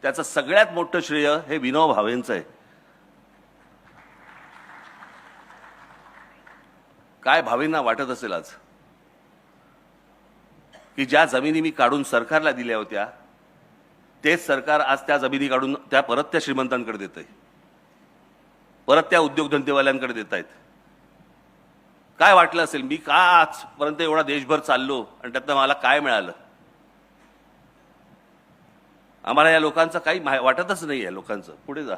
त्याचं सगळ्यात मोठं श्रेय हे विनोबा भावेंचं आहे. काय भावेंना वाटत असेल आज की ज्या जमिनी मी काढून सरकारला दिल्या होत्या तेच सरकार आज त्या जमिनी काढून त्या परत त्या श्रीमंतांकडे देत आहे, परत त्या उद्योगधंदेवाल्यांकडे देत आहेत. काय वाटलं असेल मी का आजपर्यंत एवढा देशभर चाललो आणि त्यातनं मला काय मिळालं? आम्हाला या लोकांचं काही वाटतच नाही आहे. लोकांचं पुढे जा.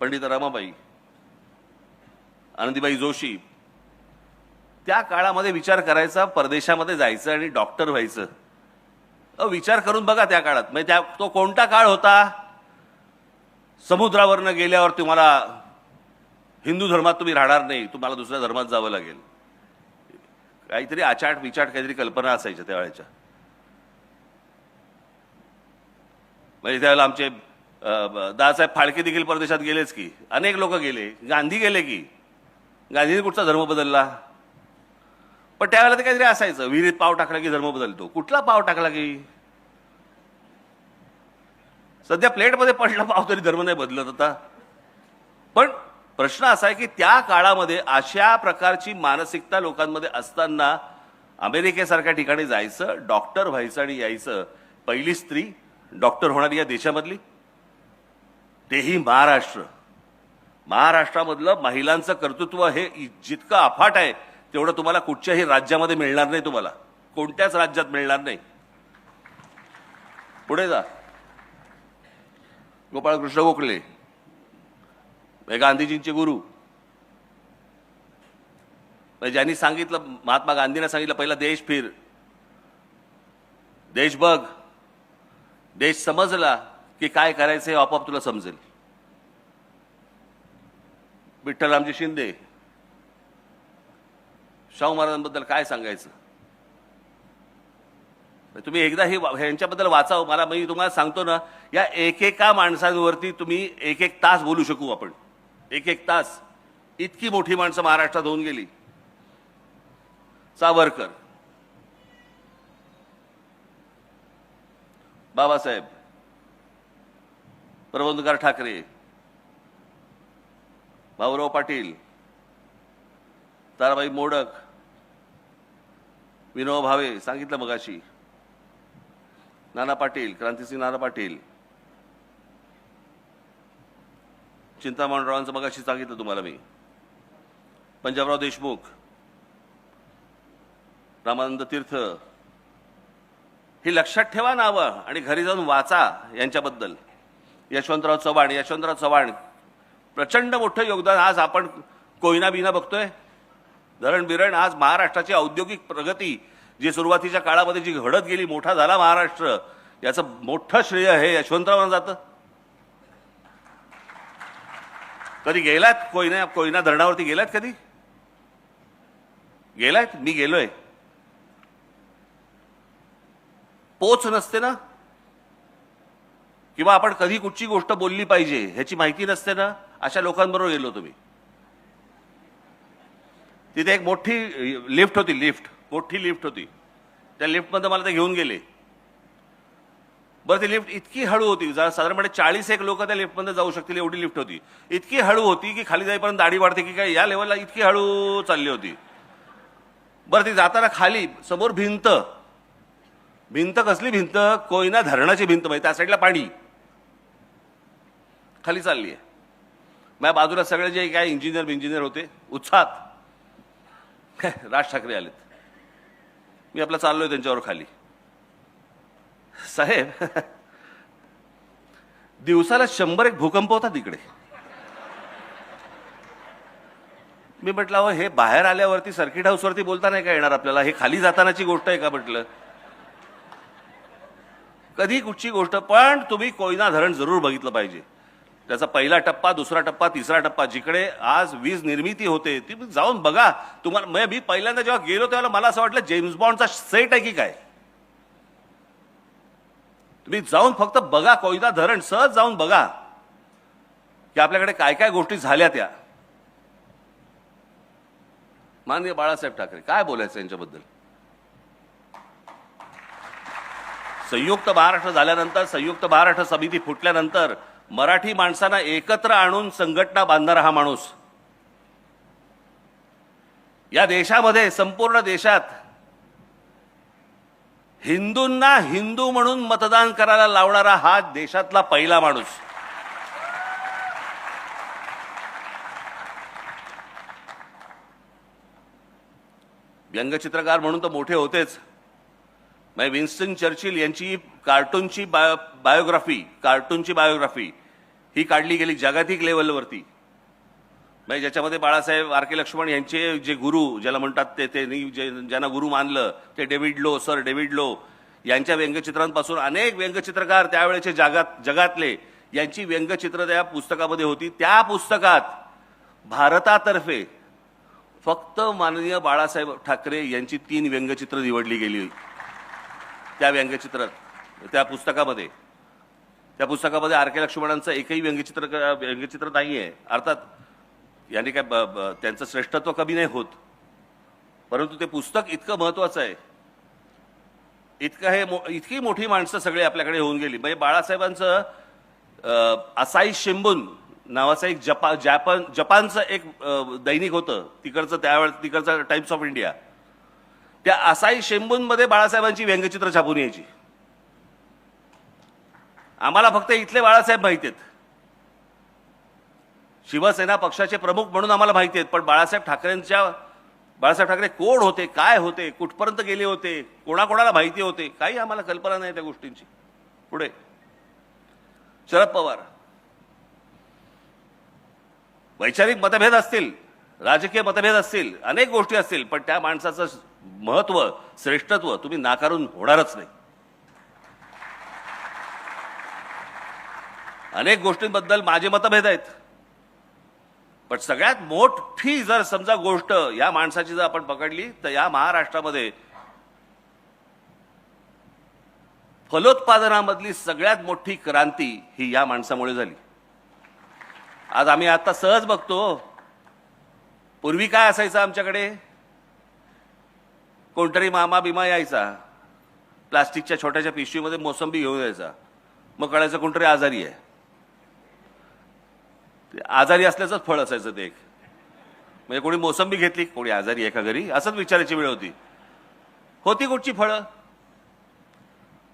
पंडित रमाबाई, आनंदीबाई जोशी, त्या काळामध्ये विचार करायचा परदेशामध्ये जायचं आणि डॉक्टर व्हायचं. विचार करून बघा त्या काळात, म्हणजे तो कोणता काळ होता? समुद्रावरनं गेल्यावर तुम्हाला हिंदू धर्मात तुम्ही राहणार नाही, तुम्हाला दुसऱ्या धर्मात जावं लागेल. काहीतरी आचाट विचाट काहीतरी कल्पना असायच्या त्यावेळेच्या. म्हणजे त्यावेळेला आमचे दादासाहेब फाळके देखील परदेशात गेलेच की, अनेक लोक गेले. गांधी गेले की, गांधीने कुठचा धर्म बदलला? पण त्यावेळेला ते काहीतरी असायचं, विहिरीत पाव टाकला की धर्म बदलतो. कुठला पाव टाकला की? सध्या प्लेटमध्ये पडला पाव तरी धर्म नाही बदलत होता. पण प्रश्न असा आहे की त्या काळामध्ये अशा प्रकारची मानसिकता लोकांमध्ये असताना अमेरिकेसारख्या ठिकाणी जायचं, डॉक्टर व्हायचं आणि यायचं. पहिली स्त्री डॉक्टर होणारी या देशामधली, तेही महाराष्ट्रामधलं महिलांचं कर्तृत्व हे जितकं अफाट आहे तेवढं तुम्हाला कुठच्याही राज्यामध्ये मिळणार नाही. तुम्हाला कोणत्याच राज्यात मिळणार नाही. पुढे जा. गोपाळकृष्ण गोखले, गांधीजींचे गुरु, ज्यांनी सांगितलं, महात्मा गांधींना सांगितलं पहिला देश फिर, देश बघ, देश समजला की काय करायचं हे आपोआप तुला समजेल. विठ्ठलरामजी शिंदे, शाहू महाराजांबद्दल काय सांगायचं? तुम्ही एकदा ह्यांच्याबद्दल वाचावं. मला मी तुम्हाला सांगतो ना, या एकेका माणसांवरती तुम्ही 1-1 तास बोलू शकू आपण. 1-1 तास. इतकी मोठी माणसं महाराष्ट्रात होऊन गेली. सावरकर, बाबासाहेब, प्रबोधनकार ठाकरे, भाऊराव पाटील, ताराबाई मोडक, विनोबा भावे सांगितलं मगाशी, नाना पाटील, क्रांतिसिंह नाना पाटील, चिंतामणरावांचं मगाशी सांगितलं तुम्हाला मी, पंजाबराव देशमुख, रामानंद तीर्थ. ही लक्षात ठेवा नावं आणि घरी जाऊन वाचा यांच्याबद्दल. यशवंतराव चव्हाण प्रचंड मोठं योगदान. आज आपण कोयना बिना बघतोय, धरण बिरण. आज महाराष्ट्राची औद्योगिक प्रगती जी सुरुवातीच्या काळामध्ये जी घडत गेली, मोठा झाला महाराष्ट्र, याचं मोठं श्रेय हे यशवंतरावांना जातं. कधी गेलात कोयना धरणावरती गेलात? कधी गेलात? मी गेलोय. पोच नसते ना, किंवा आपण कधी कुठची गोष्ट बोलली पाहिजे ह्याची माहिती नसते ना, अशा लोकांबरोबर गेलो तुम्ही. तिथे एक मोठी लिफ्ट होती. त्या लिफ्टमध्ये मला ते घेऊन गेले. बरं, ती लिफ्ट इतकी हळू होती, साधारणपणे 40 लोक त्या लिफ्टमध्ये जाऊ शकतील एवढी लिफ्ट होती. इतकी हळू होती की खाली जाईपर्यंत दाढी वाढते की काय, या लेवलला इतकी हळू चालली होती. बरं, ती जाताना खाली समोर भिंत कसली भिंत? कोयना धरणाची भिंत. माहिती, त्या साईडला पाणी खाली चालली आहे. माझ्या बाजूला सगळे जे काय इंजिनियर होते उत्साहात. राज ठाकरे आलेत. मी आपला चाललोय त्यांच्यावर खाली. साहेब, दिवसाला 100 भूकंप होता तिकडे. मी म्हटलं, अहो, हे बाहेर आल्यावरती सर्किट हाऊसवरती बोलता नाही का येणार आपल्याला? हे खाली जातानाची गोष्ट आहे का म्हटलं? कधी कुठची गोष्ट. पण तुम्ही कोयना धरण जरूर बघितलं पाहिजे. त्याचा पहिला टप्पा, दुसरा टप्पा, तिसरा टप्पा, जिकडे आज वीज निर्मिती होते ती जाऊन बघा. तुम्हाला मी पहिल्यांदा जेव्हा गेलो तेव्हा मला असं वाटलं जेम्स बॉन्डचा सेट आहे की काय. तुम्ही जाऊन फक्त बघा कोयना धरण, सहज जाऊन बघा की आपल्याकडे काय काय गोष्टी झाल्या त्या. माननीय बाळासाहेब ठाकरे, काय बोलायचं यांच्याबद्दल? संयुक्त महाराष्ट्र झाल्यानंतर, संयुक्त महाराष्ट्र समिती फुटल्यानंतर मराठी माणसांना एकत्र आणून संघटना बांधणारा हा माणूस, या देशामध्ये, संपूर्ण देशात हिंदूंना हिंदू म्हणून मतदान करायला लावणारा हा देशातला पहिला माणूस. व्यंगचित्रकार म्हणून तर मोठे होतेच. विन्स्टन चर्चिल यांची कार्टूनची बायोग्राफी ही काढली गेली जागतिक लेवलवरती. ज्याच्यामध्ये बाळासाहेब आर के लक्ष्मण यांचे जे गुरु ज्याला म्हणतात ते ज्यांना गुरु मानलं ते सर डेव्हिड लो यांच्या व्यंगचित्रांपासून अनेक व्यंगचित्रकार त्यावेळेचे जगातले यांची व्यंगचित्र त्या पुस्तकामध्ये होती. त्या पुस्तकात भारतातर्फे फक्त माननीय बाळासाहेब ठाकरे यांची 3 व्यंगचित्र निवडली गेली. त्या पुस्तकामध्ये आर के लक्ष्मणांचं एकही व्यंगचित्र नाहीये. अर्थात यांनी काय त्यांचं श्रेष्ठत्व कमी नाही होत, परंतु ते पुस्तक इतकं महत्वाचं आहे. इतकी मोठी माणसं सगळे आपल्याकडे होऊन गेली. बाळासाहेबांचं असाई शिंबून नावाचं एक जपानचं एक दैनिक होतं तिकडचं टाइम्स ऑफ इंडिया. त्या असाई शिंबूनमध्ये बाळासाहेबांची व्यंगचित्र छापून यायची. आम्हाला फक्त इथले बाळासाहेब माहिती आहेत, शिवसेना पक्षाचे प्रमुख म्हणून आम्हाला माहिती आहेत. पण बाळासाहेब ठाकरे कोण होते, काय होते, कुठपर्यंत गेले होते, कोणाकोणाला माहिती होते, काही आम्हाला कल्पना नाही त्या गोष्टींची. पुढे शरद पवार, वैचारिक मतभेद असतील, राजकीय मतभेद असतील, अनेक गोष्टी असतील, पण त्या माणसाचं महत्व, श्रेष्ठत्व तुम्ही नाकारून होणारच नाही. अनेक गोष्टींबद्दल माझे मतभेद आहेत, पण सगळ्यात मोठी जर समजा गोष्ट या माणसाची जर आपण पकडली तर या महाराष्ट्रामध्ये फलोत्पादनामधली सगळ्यात मोठी क्रांती ही या माणसामुळे झाली. आज आम्ही आता सहज बघतो पूर्वी काय असायचं आमच्याकडे, कोणतरी मामा बिमा यायचा, प्लास्टिकच्या छोट्याशा पिशवीमध्ये मोसंबी घेऊन यायचा, मग कळायचं कोणतरी आजारी आहे. ते आजारी असल्याचंच फळ असायचं ते एक. म्हणजे कोणी मोसंबी घेतली, कोणी आजारी आहे का घरी, असंच विचारायची वेळ होती. होती कुठची फळं.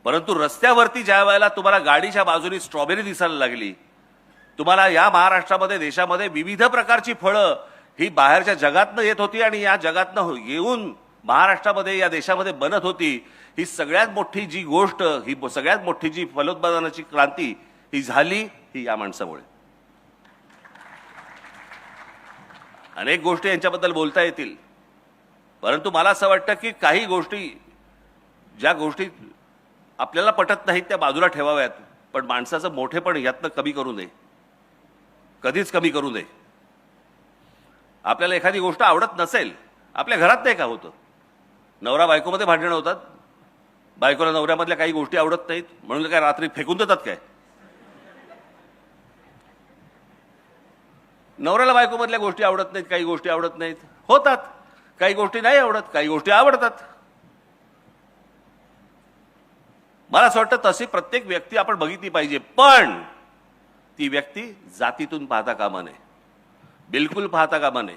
परंतु रस्त्यावरती ज्या वेळेला तुम्हाला गाडीच्या बाजूनी स्ट्रॉबेरी दिसायला लागली, तुम्हाला या महाराष्ट्रामध्ये देशामध्ये विविध प्रकारची फळं ही बाहेरच्या जगातनं येत होती आणि या जगातनं येऊन महाराष्ट्रामध्ये या देशामध्ये बनत होती. ही सगळ्यात मोठी जी गोष्ट, ही सगळ्यात मोठी जी फलोत्पादनाची क्रांती ही झाली, ही या माणसामुळे. अनेक गोष्टी यांच्याबद्दल बोलता येतील, परंतु मला असं वाटतं की काही गोष्टी, ज्या गोष्टी आपल्याला पटत नाहीत त्या बाजूला ठेवाव्यात, पण माणसाचं मोठेपण यातनं कमी करू नये, कधीच कमी करू नये. आपल्याला एखादी गोष्ट आवडत नसेल, आपल्या घरात नाही का होतं, नवरा बायकोमध्ये भांडणं होतात, बायकोला नवऱ्यामधल्या काही गोष्टी आवडत नाहीत म्हणून काय रात्री फेकून देतात काय. नवऱ्याला बायकोमधल्या गोष्टी आवडत नाहीत, काही गोष्टी आवडत नाहीत, होतात. काही गोष्टी नाही आवडत, काही गोष्टी आवडतात. मला असं वाटतं तशी प्रत्येक व्यक्ती आपण बघितली पाहिजे, पण ती व्यक्ती जातीतून पाहता कामा नये, बिलकुल पाहता कामा नये.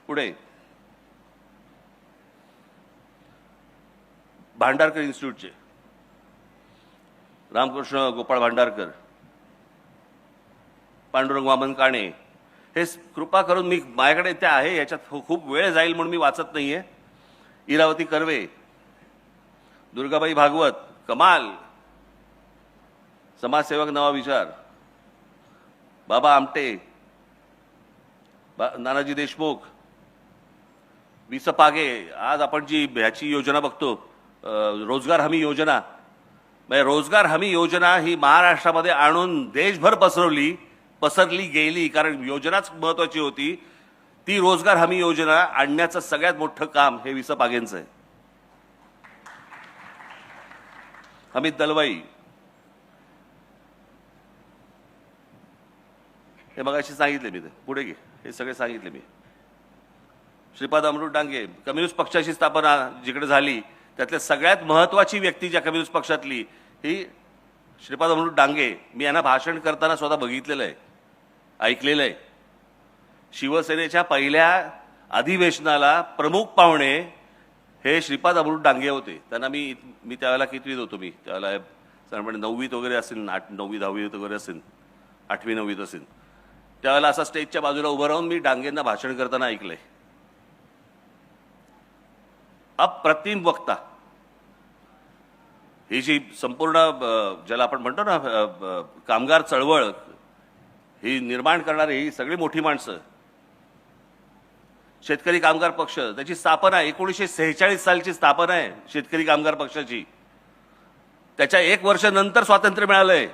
पुढे भांडारकर इन्स्टिट्यूटचे रामकृष्ण गोपाळ भांडारकर, पांडुरंग वामन काणे, हे कृपा करून, मी माझ्याकडे ते आहे, याच्यात खूप वेळ जाईल म्हणून मी वाचत नाहीये. इरावती कर्वे, दुर्गाबाई भागवत, कमाल समाजसेवक, नवा विचार, बाबा आमटे, नानाजी देशमुख, विस पागे. आज आपण जी ह्याची योजना बघतो, रोजगार हमी योजना, म्हणजे रोजगार हमी योजना ही महाराष्ट्रामध्ये आणून देशभर पसरली गेली, कारण योजनाच महत्वाची होती. ती रोजगार हमी योजना आणण्याचं सगळ्यात मोठं काम हे विस पागेंचं आहे. अमित दलवाई, हे मगाशी सांगितले मी, पुढे घे, हे सगळे सांगितले मी. श्रीपाद अमृत डांगे, कम्युनिस्ट पक्षाची स्थापना जिकडे झाली त्यातल्या सगळ्यात महत्वाची व्यक्ती ज्या कम्युनिस्ट पक्षातली, ही श्रीपाद अमृत डांगे. मी यांना भाषण करताना स्वतः बघितलेलं आहे, ऐकलेलं आहे. शिवसेनेच्या पहिल्या अधिवेशनाला प्रमुख पाहुणे हे श्रीपाद अमृत डांगे होते. त्यांना मी त्यावेळेला कितवीत होतो, मी त्यावेळेला साधारणपणे 9वीत वगैरे असेल, 9वी 10वीत वगैरे असेल, 8वी 9वीत असेल. त्यावेळेला असा स्टेजच्या बाजूला उभं राहून मी डांगेंना भाषण करताना ऐकलंय. अप्रतिम वक्ता. ही जी संपूर्ण ज्याला आपण म्हणतो ना कामगार चळवळ ही निर्माण करणारी ही सगळी मोठी माणसं. शेतकरी कामगार पक्ष, त्याची स्थापना 1946 सालची स्थापना आहे शेतकरी कामगार पक्षाची. त्याच्या 1 वर्ष नंतर स्वातंत्र्य मिळालंय.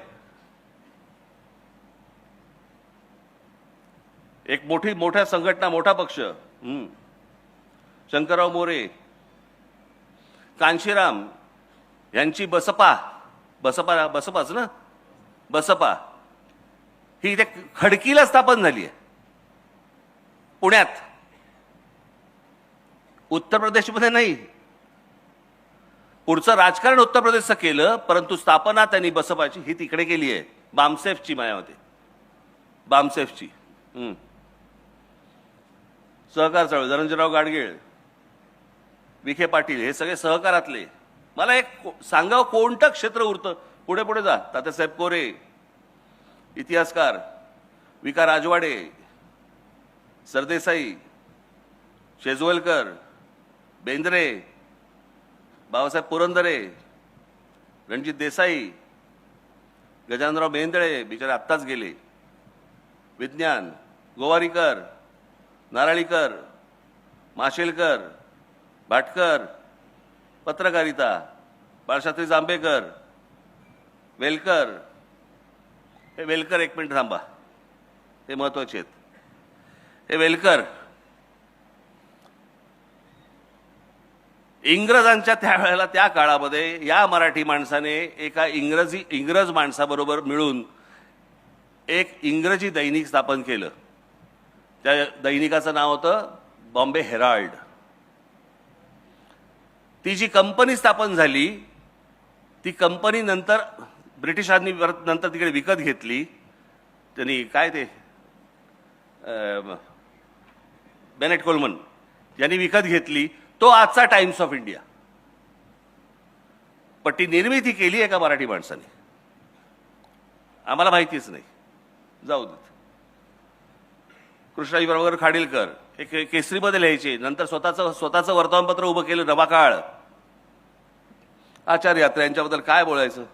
एक मोठ्या संघटना, मोठा पक्ष. शंकरराव मोरे, कांशीराम यांची बसपाच ना, बसपा ही इथे खडकीला स्थापन झाली आहे, पुण्यात, उत्तर प्रदेशमध्ये नाही. पुढचं राजकारण उत्तर प्रदेशचं केलं, परंतु स्थापना त्यांनी बसपाची ही तिकडे केली आहे, बामसेफची. मायावती बामसेफची. सहकार चळवळ, धनंजयराव गाडगीळ, विखे पाटील, हे सगळे सहकारातले. मला एक सांगावं कोणतं क्षेत्र उरतं. पुढे पुढे जा. तात्यासाहेब कोरे, इतिहासकार, विका राजवाडे, सरदेसाई, शेजवलकर, बेंद्रे, बाबासाहेब पुरंदरे, रणजित देसाई, गजाननराव बेंदळे, बिचारे आत्ताच गेले, विज्ञान, गोवारीकर, नारळीकर, माशेलकर, भाटकर, पत्रकारिता, बाळशास्त्री जांभेकर, वेलकर. हे वेलकर, एक मिनिट थांबा, हे महत्वाचे आहेत. हे वेलकर इंग्रजांच्या त्यावेळेला, त्या काळामध्ये या मराठी माणसाने एका इंग्रज माणसाबरोबर मिळून एक इंग्रजी दैनिक स्थापन केलं. त्या दैनिकाचं नाव होतं बॉम्बे हेराल्ड. ती जी कंपनी स्थापन झाली ती कंपनी नंतर ब्रिटिशांनी नंतर तिकडे विकत घेतली. त्यांनी काय ते बेनेट कोलमन यांनी विकत घेतली. तो आजचा टाइम्स ऑफ इंडिया. पण ती निर्मिती केली एका मराठी माणसाने. आम्हाला माहितीच नाही. जाऊ देत. कृष्णाजी बरोबर खाडीलकर हे केसरीमध्ये लिहायचे. नंतर स्वतःचं वर्तमानपत्र उभं केलं नवाकाळ. आचार्य यात्रा यांच्याबद्दल काय बोलायचं.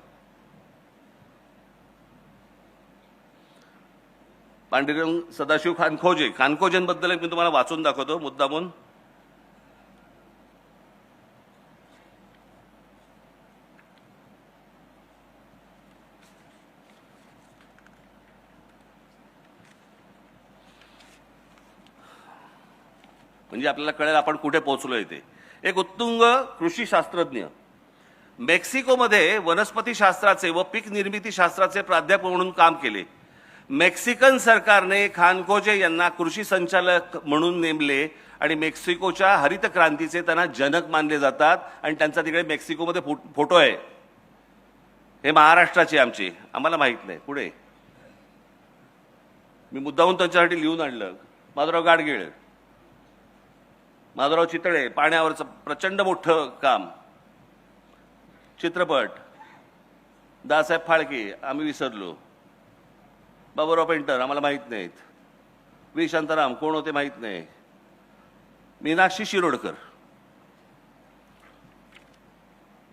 पांडुरंग सदाशिव खानखोजेंबद्दल मी तुम्हाला वाचून दाखवतो मुद्दामून. म्हणजे आपल्याला कळेल आपण कुठे पोहोचलोय ते. एक उत्तुंग कृषी शास्त्रज्ञ, मेक्सिकोमध्ये वनस्पती शास्त्राचे व पीक निर्मिती शास्त्राचे प्राध्यापक म्हणून काम केले. मेक्सिकन सरकारने खानखोजे यांना कृषी संचालक म्हणून नेमले आणि मेक्सिकोच्या हरित क्रांतीचे त्यांना जनक मानले जातात. आणि त्यांचा तिकडे मेक्सिकोमध्ये फोटो आहे. हे महाराष्ट्राचे आमचे, आम्हाला माहित नाही. पुढे मी मुद्दाहून त्यांच्यासाठी लिहून आणलं. माधवराव गाडगीळ, माधवराव चितळे, पाण्यावरचं प्रचंड मोठं काम. चित्रपट दासाहेब फाळके आम्ही विसरलो. बाबूराव पेंटर आम्हाला माहित नाहीत. व्ही शांताराम कोण होते माहित नाही. मीनाक्षी शिरोडकर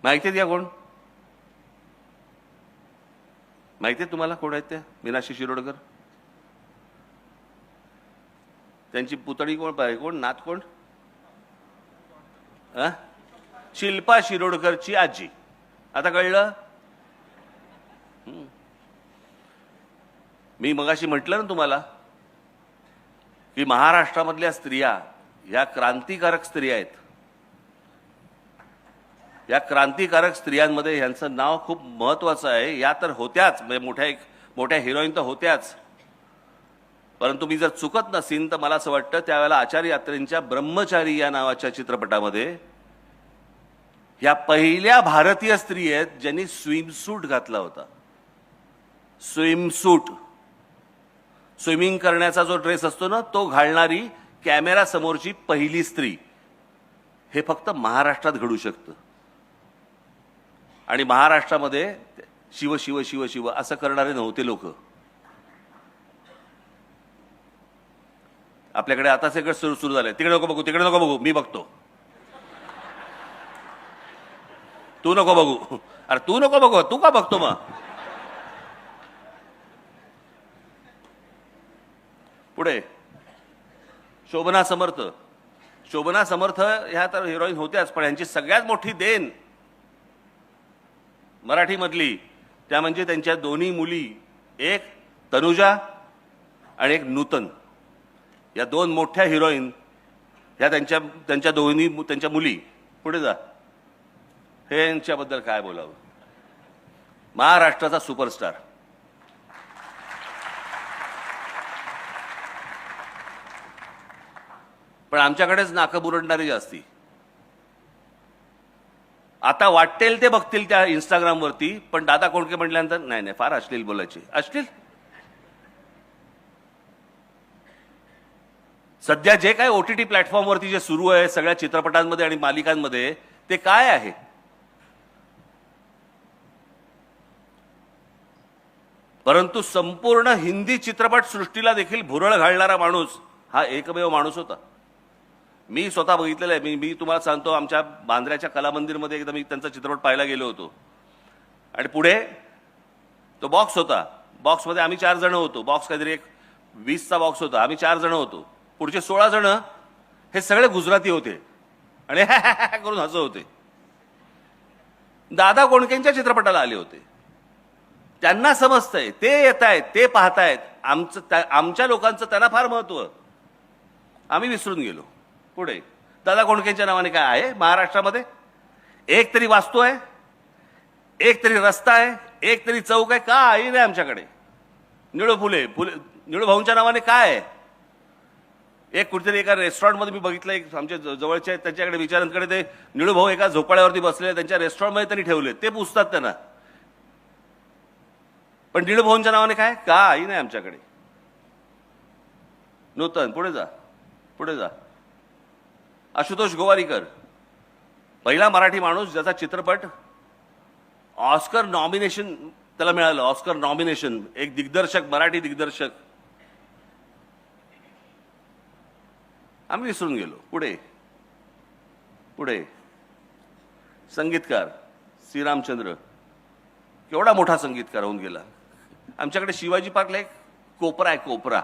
माहिती आहेत का कोण? माहिती आहे तुम्हाला कोण आहेत त्या? मीनाक्षी शिरोडकर. त्यांची पुतळी कोण पाहिजे? कोण नात कोण? शिल्पा शिरोडकरची आजी. आता कळलं? मी मगाशी म्हटलं ना तुम्हाला की महाराष्ट्रामधल्या स्त्रिया या क्रांतिकारक स्त्रिया आहेत. या क्रांतिकारक स्त्रियांमध्ये यांचं नाव खूप महत्वाचं आहे. या तर होत्याच, म्हणजे मोठ्या हिरोईन तर होत्याच. परंतु मी जर चुकत नसीन तर मला असं वाटतं त्यावेळेला आचार्य यात्रेंच्या ब्रह्मचारी या नावाच्या चित्रपटामध्ये ह्या पहिल्या भारतीय स्त्री आहेत ज्यांनी स्विमसूट घातला होता. स्विमसूट, स्विमिंग करण्याचा जो ड्रेस असतो ना तो घालणारी कॅमेरा समोरची पहिली स्त्री. हे फक्त महाराष्ट्रात घडू शकतं. आणि महाराष्ट्रामध्ये शिव शिव शिव शिव असं करणारे नव्हते लोक. आपल्याकडे आता सगळं सुरू झालंय. तिकडे नको बघू, तिकडे नको बघू, मी बघतो. तू नको बघू. अरे तू नको बघू, तू का बघतो मग? पुढे शोभना समर्थ. शोभना समर्थ ह्या तर हिरोईन होत्याच, पण यांची सगळ्यात मोठी देण मराठीमधली त्या म्हणजे त्यांच्या दोन्ही मुली, एक तनुजा आणि एक नूतन. या दोन मोठ्या हिरोईन ह्या त्यांच्या दोन्ही त्यांच्या मुली. पुढे जा. हे यांच्याबद्दल काय बोलावं. महाराष्ट्राचा सुपरस्टार. पण आमच्याकडेच नाकं बुरडणारी जास्ती. आता वाटेल ते बघतील त्या इंस्टाग्रामवरती, पण दादा कोंडके म्हटल्यानंतर नाही नाही फार अश्लील बोलायचे. अश्लील सध्या जे काय OTT प्लॅटफॉर्मवरती जे सुरू आहे सगळ्या चित्रपटांमध्ये आणि मालिकांमध्ये ते काय आहे? परंतु संपूर्ण हिंदी चित्रपट सृष्टीला देखील भुरळ घालणारा माणूस हा एकमेव माणूस होता. मी स्वतः बघितलेलं आहे. मी तुम्हाला सांगतो, आमच्या बांद्र्याच्या कलामंदिरमध्ये एकदा मी त्यांचा चित्रपट पाहायला गेलो होतो. आणि पुढे तो बॉक्स होता. बॉक्समध्ये आम्ही 4 जण होतो. बॉक्स काहीतरी एक 20चा बॉक्स होता. आम्ही 4 जण होतो. पुढचे 16 जण हे सगळे गुजराती होते आणि करून हसत होते. दादा कोंडकेंच्या चित्रपटाला आले होते. त्यांना समजतंय, ते येत आहेत, ते पाहतायत. आमच्या लोकांचं त्यांना फार महत्व. आम्ही विसरून गेलो. पुढे दादा कोंडकेंच्या नावाने काय आहे महाराष्ट्रामध्ये? एक तरी वास्तू आहे, एक तरी रस्ता आहे, एक तरी चौक आहे. काही नाही आमच्याकडे. निळू भाऊंच्या नावाने काय आहे? एक कुठेतरी एका रेस्टॉरंटमध्ये मी बघितलं, एक आमच्या जवळचे आहेत त्यांच्याकडे विचारांकडे ते निळूभाऊ एका झोपाळ्यावरती बसले, त्यांच्या रेस्टॉरंटमध्ये त्यांनी ठेवले, ते पुसतात त्यांना. पण निळूभाऊंच्या नावाने काय काही नाही आमच्याकडे. नूतन पुढे जा, पुढे जा. आशुतोष गोवारीकर, पहिला मराठी माणूस ज्याचा चित्रपट ऑस्कर नॉमिनेशन त्याला मिळालं. ऑस्कर नॉमिनेशन, एक दिग्दर्शक, मराठी दिग्दर्शक. आम्ही विसरून गेलो. पुढे पुढे संगीतकार श्रीरामचंद्र, केवढा मोठा संगीतकार होऊन गेला. आमच्याकडे शिवाजी पार्कला एक कोपरा आहे, कोपरा,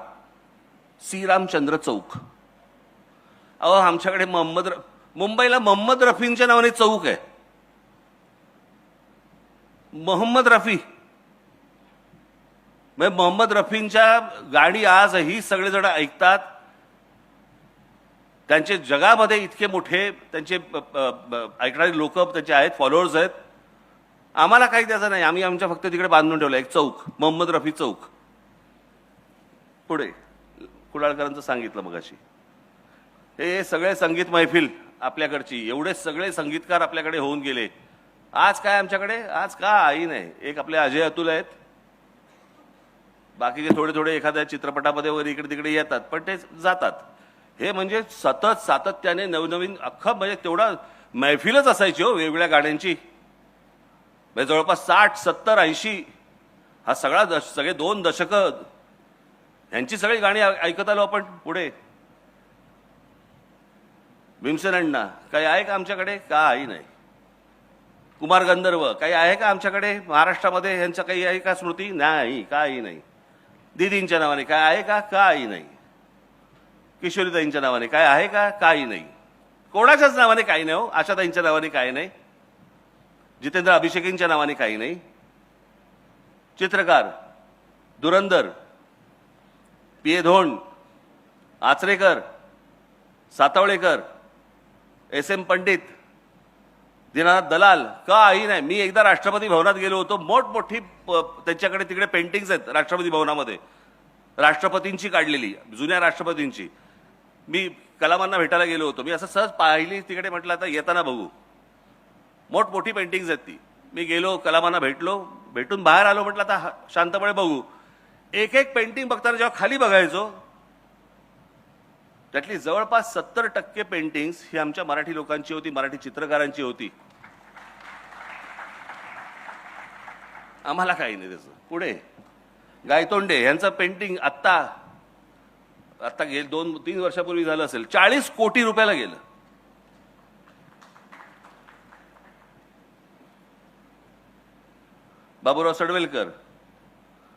श्रीरामचंद्र चौक. अहो आमच्याकडे मुंबईला मोहम्मद रफींच्या नावाने चौक आहे. मोहम्मद रफी, म्हणजे मोहम्मद रफींच्या गाणी आजही सगळेजण ऐकतात. त्यांचे जगामध्ये इतके मोठे त्यांचे ऐकणारे लोक त्यांचे आहेत, फॉलोअर्स आहेत. आम्हाला काही त्याचं नाही, आम्ही आमच्या फक्त तिकडे बांधून ठेवलं एक चौक, मोहम्मद रफी चौक. पुढे कुडाळकरांचं सांगितलं मगाशी. हे सगळे संगीत मैफिल आपल्याकडची, एवढे सगळे संगीतकार आपल्याकडे होऊन गेले. आज काय आमच्याकडे, आज काही नाही. एक आपले अजय अतुल आहेत, बाकीचे थोडे थोडे एखाद्या चित्रपटामध्ये वगैरे इकडे तिकडे येतात, पण ते जातात. हे म्हणजे सतत सातत्याने नवनवीन अख्खं, म्हणजे तेवढा मैफिलच असायची हो वेगवेगळ्या गाण्यांची. म्हणजे जवळपास 60, 70, 80 हा सगळे 2 दशकं यांची सगळी गाणी ऐकत आलो आपण. पुढे भीमसेन अण्णा, काही आहे का आमच्याकडे, काही नाही. कुमार गंधर्व, काही आहे का आमच्याकडे महाराष्ट्रामध्ये, यांचं काही आहे का स्मृती, नाही, काही नाही. दीदींच्या नावाने काय आहे का, काही नाही. किशोरीताईंच्या नावाने काय आहे का, काही नाही. कोणाच्याच नावाने काही नाही हो. आशाताईंच्या नावाने काही नाही. जितेंद्र अभिषेकींच्या नावाने काही नाही. चित्रकार धुरंधर, पी.ए. धोंड, आचरेकर, सातवळेकर, एस.एम. पंडित, दीनानाथ दलाल, काही नाही. मी एकदा राष्ट्रपती भवनात गेलो होतो, मोठमोठी त्यांच्याकडे तिकडे पेंटिंग्स आहेत राष्ट्रपती भवनामध्ये, राष्ट्रपतींची काढलेली, जुन्या राष्ट्रपतींची. मी कलामांना भेटायला गेलो होतो, मी असं सहज पाहिली तिकडे, म्हटलं आता येताना बघू. मोठमोठी पेंटिंग्स आहेत ती. मी गेलो, कलामांना भेटलो, भेटून बाहेर आलो, म्हटलं आता शांतपणे बघू. एक एक पेंटिंग बघताना जेव्हा खाली बघायचो, त्यातली जवळपास 70% पेंटिंग्स ही आमच्या मराठी लोकांची होती, मराठी चित्रकारांची होती. आम्हाला काही नाही त्याचं. पुढे गायतोंडे यांचं पेंटिंग आत्ता गेलं 2-3 वर्षापूर्वी झालं असेल, 40 कोटी रुपयाला गेलं. बाबूराव सडवेलकर,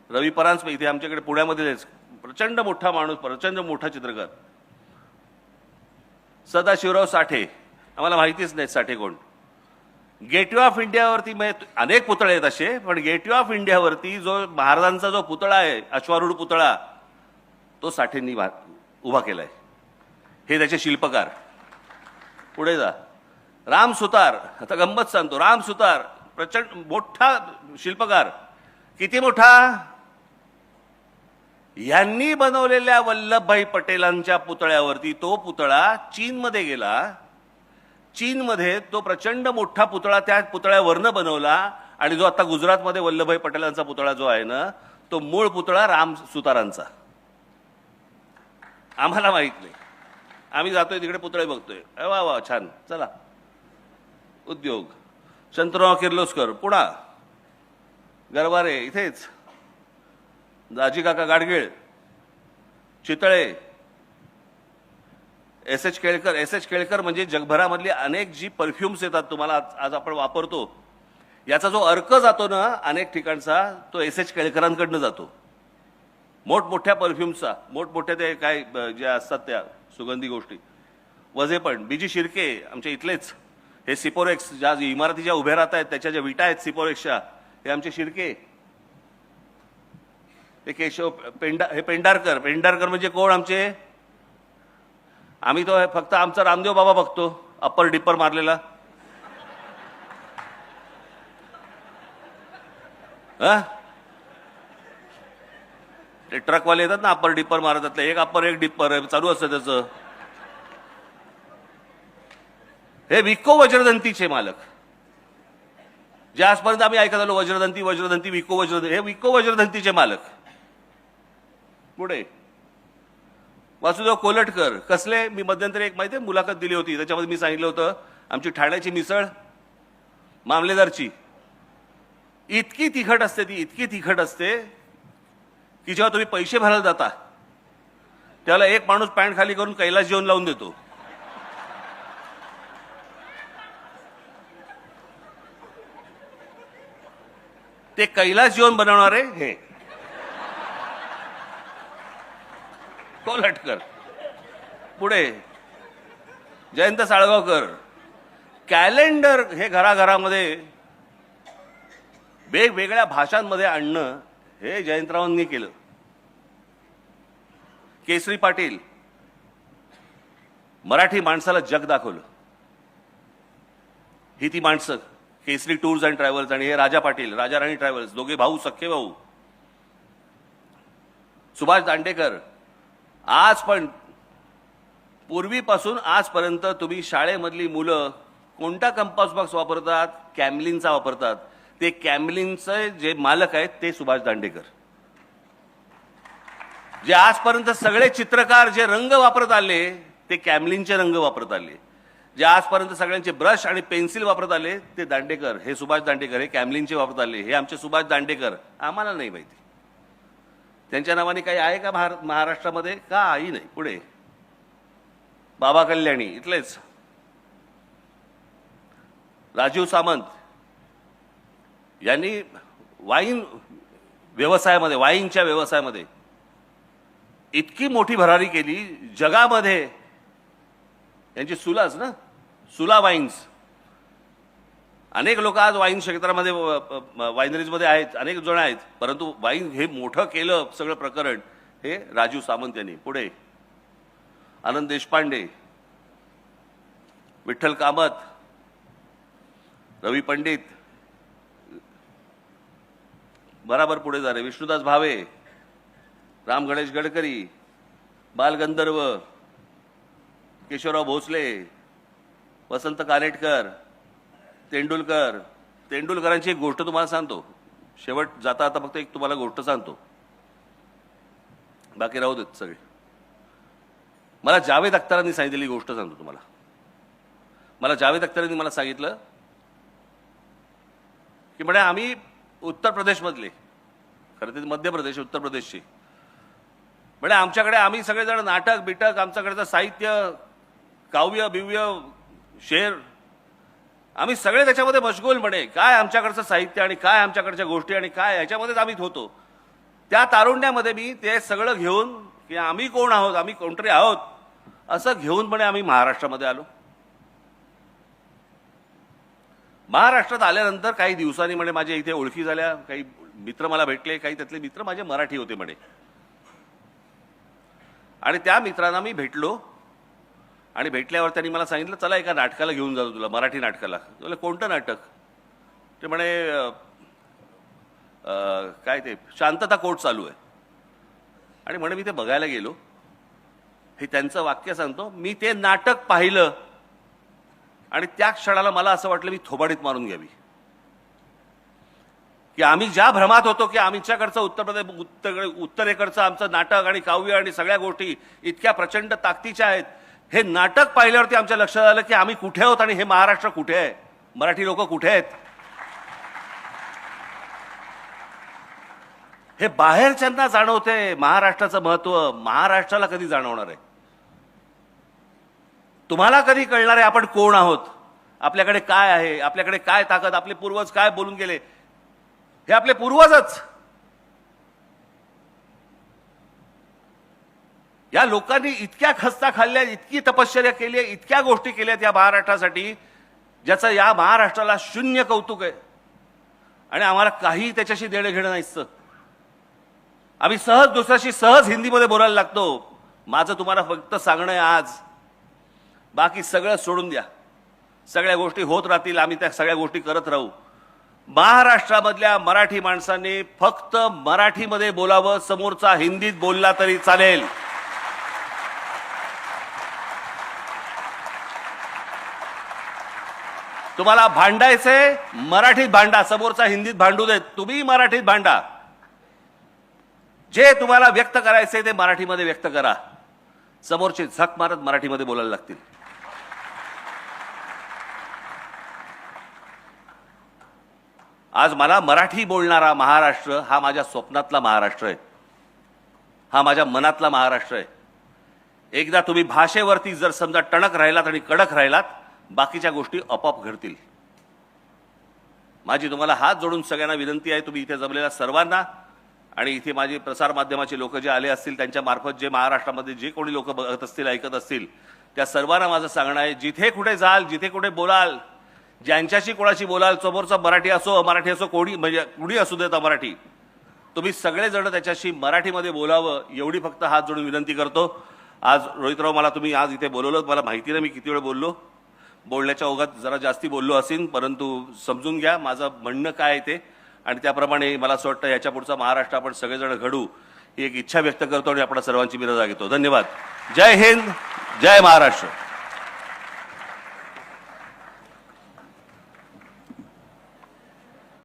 रवी परांजपे, इथे आमच्याकडे पुण्यामध्येच प्रचंड मोठा माणूस, प्रचंड मोठा चित्रकार. सदाशिवराव साठे, आम्हाला माहितीच नाही साठे कोण. गेटवे ऑफ इंडियावरती अनेक पुतळे आहेत असे, पण गेटवे ऑफ इंडियावरती जो महाराजांचा जो पुतळा आहे, अश्वारूढ पुतळा, तो साठेंनी उभा केलाय. हे त्याचे शिल्पकार. पुढे जा. राम सुतार, आता गंमत सांगतो, राम सुतार प्रचंड मोठा शिल्पकार. किती मोठा, यांनी बनवलेल्या वल्लभभाई पटेलांच्या पुतळ्यावरती तो पुतळा चीनमध्ये गेला. चीनमध्ये तो प्रचंड मोठा पुतळा त्या पुतळ्यावरनं बनवला. आणि जो आता गुजरातमध्ये वल्लभभाई पटेलांचा पुतळा जो आहे ना, तो मूळ पुतळा राम सुतारांचा. आम्हाला माहित नाही, आम्ही जातोय तिकडे पुतळे बघतोय, वा वा छान, चला. उद्योग शंतराव किर्लोस्कर, पुणा. गरवारे इथेच. दाजी काका गाडगीळ, चितळे. एस एच केळकर म्हणजे जगभरामधली अनेक जी परफ्युम्स येतात तुम्हाला आज आपण वापरतो, याचा जो अर्क जातो ना अनेक ठिकाणचा, तो एस एच केळकरांकडनं जातो. मोठमोठ्या परफ्युम्सचा, मोठमोठ्या ते काय ज्या असतात त्या सुगंधी गोष्टी. वजेपण बीजी शिर्के, आमच्या इथलेच. हे सिपोरेक्स, ज्या इमारती ज्या उभ्या राहत आहेत त्याच्या ज्या विटा आहेत सिपोरेक्सच्या, हे आमचे शिर्के. हे केशव पेंढारकर म्हणजे कोण आमचे, आम्ही तो फक्त आमचा रामदेव बाबा बघतो, अप्पर डिप्पर मारलेला. ते ट्रकवाले येतात ना अप्पर डिप्पर मारतात, एक अप्पर एक डिप्पर चालू असतं त्याचं. हे विको वज्रदंतीचे मालक, जे आजपर्यंत आम्ही ऐकत आलो वज्रदंती वज्रदंती विको वज्रदंती, हे विको वज्रदंतीचे मालक. पुढे वासुदेव कोलटकर कसले, मी मध्यंतरी एक माहिती आहे मुलाखत दिली होती, त्याच्यामध्ये मी सांगितलं होतं आमची ठाण्याची मिसळ मामलेदारची इतकी तिखट असते, ती इतकी तिखट असते की जेव्हा तुम्ही पैसे भरायला जाता त्याला एक माणूस पॅन्ट खाली करून कैलास जेवण लावून देतो. ते कैलास जेवण बनवणारे हे कोलटकर. पुढे जयंत साळगावकर, कॅलेंडर हे घराघरामध्ये वेगवेगळ्या भाषांमध्ये आणणं हे जयंतरावांनी केलं. केसरी पाटील, मराठी माणसाला जग दाखवलं. ही ती माणसं, केसरी टूर्स अँड ट्रॅव्हल्स, आणि हे राजा पाटील, राजा राणी ट्रॅव्हल्स, दोघे भाऊ, सख्खे भाऊ. सुभाष दांडेकर, आज पण पूर्वीपासून आजपर्यंत तुम्ही शाळेमधली मुलं कोणता कंपास बॉक्स वापरतात, कॅमलिनचा वापरतात. ते कॅमलिनचे जे मालक आहेत ते सुभाष दांडेकर. जे आजपर्यंत सगळे चित्रकार जे रंग वापरत आले ते कॅमलिनचे रंग वापरत आले. जे आजपर्यंत सगळ्यांचे ब्रश आणि पेन्सिल वापरत आले ते दांडेकर, हे सुभाष दांडेकर, हे कॅमलिनचे वापरत आले. हे आमचे सुभाष दांडेकर. आम्हाला नाही माहिती त्यांच्या नावाने काही आहे का महाराष्ट्रामध्ये, काही नाही. पुढे बाबा कल्याणी, इथलेच राजीव सामंत यांनी वाईन व्यवसायामध्ये, वाईनच्या व्यवसायामध्ये इतकी मोठी भरारी केली जगामध्ये. यांची सुलाच ना, सुला वाईन्स. अनेक लोक आज वाईन क्षेत्रामध्ये, वाईनरीजमध्ये आहेत, अनेक जण आहेत, परंतु वाईन हे मोठं केलं सगळं प्रकरण हे राजीव सामंत यांनी. पुढे आनंद देशपांडे, विठ्ठल कामत, रवी पंडित, बराबर पुढे जा रे, विष्णुदास भावे, राम गणेश गडकरी, बालगंधर्व, केशवराव भोसले, वसंत कानेटकर, तेंडुलकर. तेंडुलकरांची एक गोष्ट तुम्हाला सांगतो, शेवट जाता आता फक्त एक तुम्हाला गोष्ट सांगतो, बाकी राहू देत सगळे. मला जावेद अख्तरांनी सांगितलेली गोष्ट सांगतो तुम्हाला. मला जावेद अख्तरांनी मला सांगितलं की म्हणे आम्ही उत्तर प्रदेशमधले, खरं ते मध्य प्रदेश, उत्तर प्रदेशचे, म्हणजे आमच्याकडे आम्ही सगळेजण नाटक बिटक, आमच्याकडचं साहित्य, काव्य बिव्य, शेर, आम्ही सगळे त्याच्यामध्ये मशगूल. म्हणे काय आमच्याकडचं साहित्य आणि काय आमच्याकडच्या गोष्टी आणि काय ह्याच्यामध्येच आम्ही होतो. त्या तारुण्यामध्ये मी ते सगळं घेऊन की आम्ही कोण आहोत, आम्ही कोणतरी आहोत असं घेऊन म्हणे आम्ही महाराष्ट्रामध्ये आलो. महाराष्ट्रात आल्यानंतर काही दिवसांनी म्हणे माझ्या इथे ओळखी झाल्या, काही मित्र मला भेटले, काही त्यातले मित्र माझे मराठी होते म्हणे. आणि त्या मित्रांना मी भेटलो आणि भेटल्यावर त्यांनी मला सांगितलं चला एका नाटकाला घेऊन जातो तुला, मराठी नाटकाला. तुला कोणतं नाटक? ते म्हणे काय ते शांतता कोर्ट चालू आहे. आणि म्हणे मी ते बघायला गेलो. हे त्यांचं वाक्य सांगतो, मी ते नाटक पाहिलं आणि त्या क्षणाला मला असं वाटलं मी थोबाडीत मारून घ्यावी. की आम्ही ज्या भ्रमात होतो की आमच्याकडचं उत्तरेकडचं आमचं नाटक आणि काव्य आणि सगळ्या गोष्टी इतक्या प्रचंड ताकदीच्या आहेत, हे नाटक पाहिल्यावरती आमच्या लक्षात आलं की आम्ही कुठे आहोत आणि हे महाराष्ट्र कुठे आहे, मराठी लोक कुठे आहेत. हे बाहेरच्यांना जाणवते महाराष्ट्राचं महत्व, महाराष्ट्राला कधी जाणवणार आहे? तुम्हाला कधी कळणार आहे आपण कोण आहोत, आपल्याकडे काय आहे, आपल्याकडे काय ताकद, आपले पूर्वज काय बोलून गेले. हे आपले पूर्वजच. या लोकांनी इतक्या खस्ता खाल्ल्या, इतकी तपश्चर्या केली, इतक्या गोष्टी केल्यात या महाराष्ट्रासाठी, ज्याचं या महाराष्ट्राला शून्य कौतुक आहे. आणि आम्हाला काही त्याच्याशी देणं घेणं नाहीच. आम्ही सहज दुसऱ्याशी सहज हिंदीमध्ये बोलायला लागतो. माझं तुम्हाला फक्त सांगणं आहे आज, बाकी सगळं सोडून द्या. सगळ्या गोष्टी होत राहतील, आम्ही त्या सगळ्या गोष्टी करत राहू. महाराष्ट्रामधल्या मराठी माणसांनी फक्त मराठीमध्ये बोलावं, समोरचा हिंदीत बोलला तरी चालेल. तुम्हाला भांडायचंय मराठीत भांडा, समोरचा हिंदीत भांडू देत, तुम्ही मराठीत भांडा. जे तुम्हाला व्यक्त करायचंय ते मराठीमध्ये व्यक्त करा. समोरचे झक मारत मराठीमध्ये बोलायला लागतील. आज मला मराठी बोलणारा महाराष्ट्र हा माझ्या स्वप्नातला महाराष्ट्र आहे, हा माझ्या मनातला महाराष्ट्र आहे. एकदा तुम्ही भाषेवरती जर समजा टणक राहिलात आणि कडक राहिलात, बाकीच्या गोष्टी आपोआप घडतील. माझी तुम्हाला हात जोडून सगळ्यांना विनंती आहे, तुम्ही इथे जमलेल्या सर्वांना आणि इथे माझे प्रसार माध्यमाचे लोक जे आले असतील त्यांच्या मार्फत जे महाराष्ट्रामध्ये जे कोणी लोक बघत असतील, ऐकत असतील, त्या सर्वांना माझं सांगणं आहे, जिथे कुठे जाल, जिथे कुठे बोलाल, ज्यांच्याशी कोणाशी बोलाल, समोरचा मराठी असो अमराठी असो, कोणी म्हणजे कुणी असू देता मराठी, तुम्ही सगळेजण त्याच्याशी मराठीमध्ये बोलावं एवढी फक्त हात जोडून विनंती करतो. आज रोहितराव, मला तुम्ही आज इथे बोलवलं, मला माहिती नाही मी किती वेळ बोललो, बोलण्याच्या ओघात जरा जास्ती बोललो असेल, परंतु समजून घ्या माझं म्हणणं काय आहे ते, आणि त्याप्रमाणे मला असं वाटतं याच्या पुढचा महाराष्ट्र आपण सगळेजण घडू ही एक इच्छा व्यक्त करतो आणि आपण सर्वांची मी रजा घेतो. धन्यवाद. जय हिंद, जय महाराष्ट्र.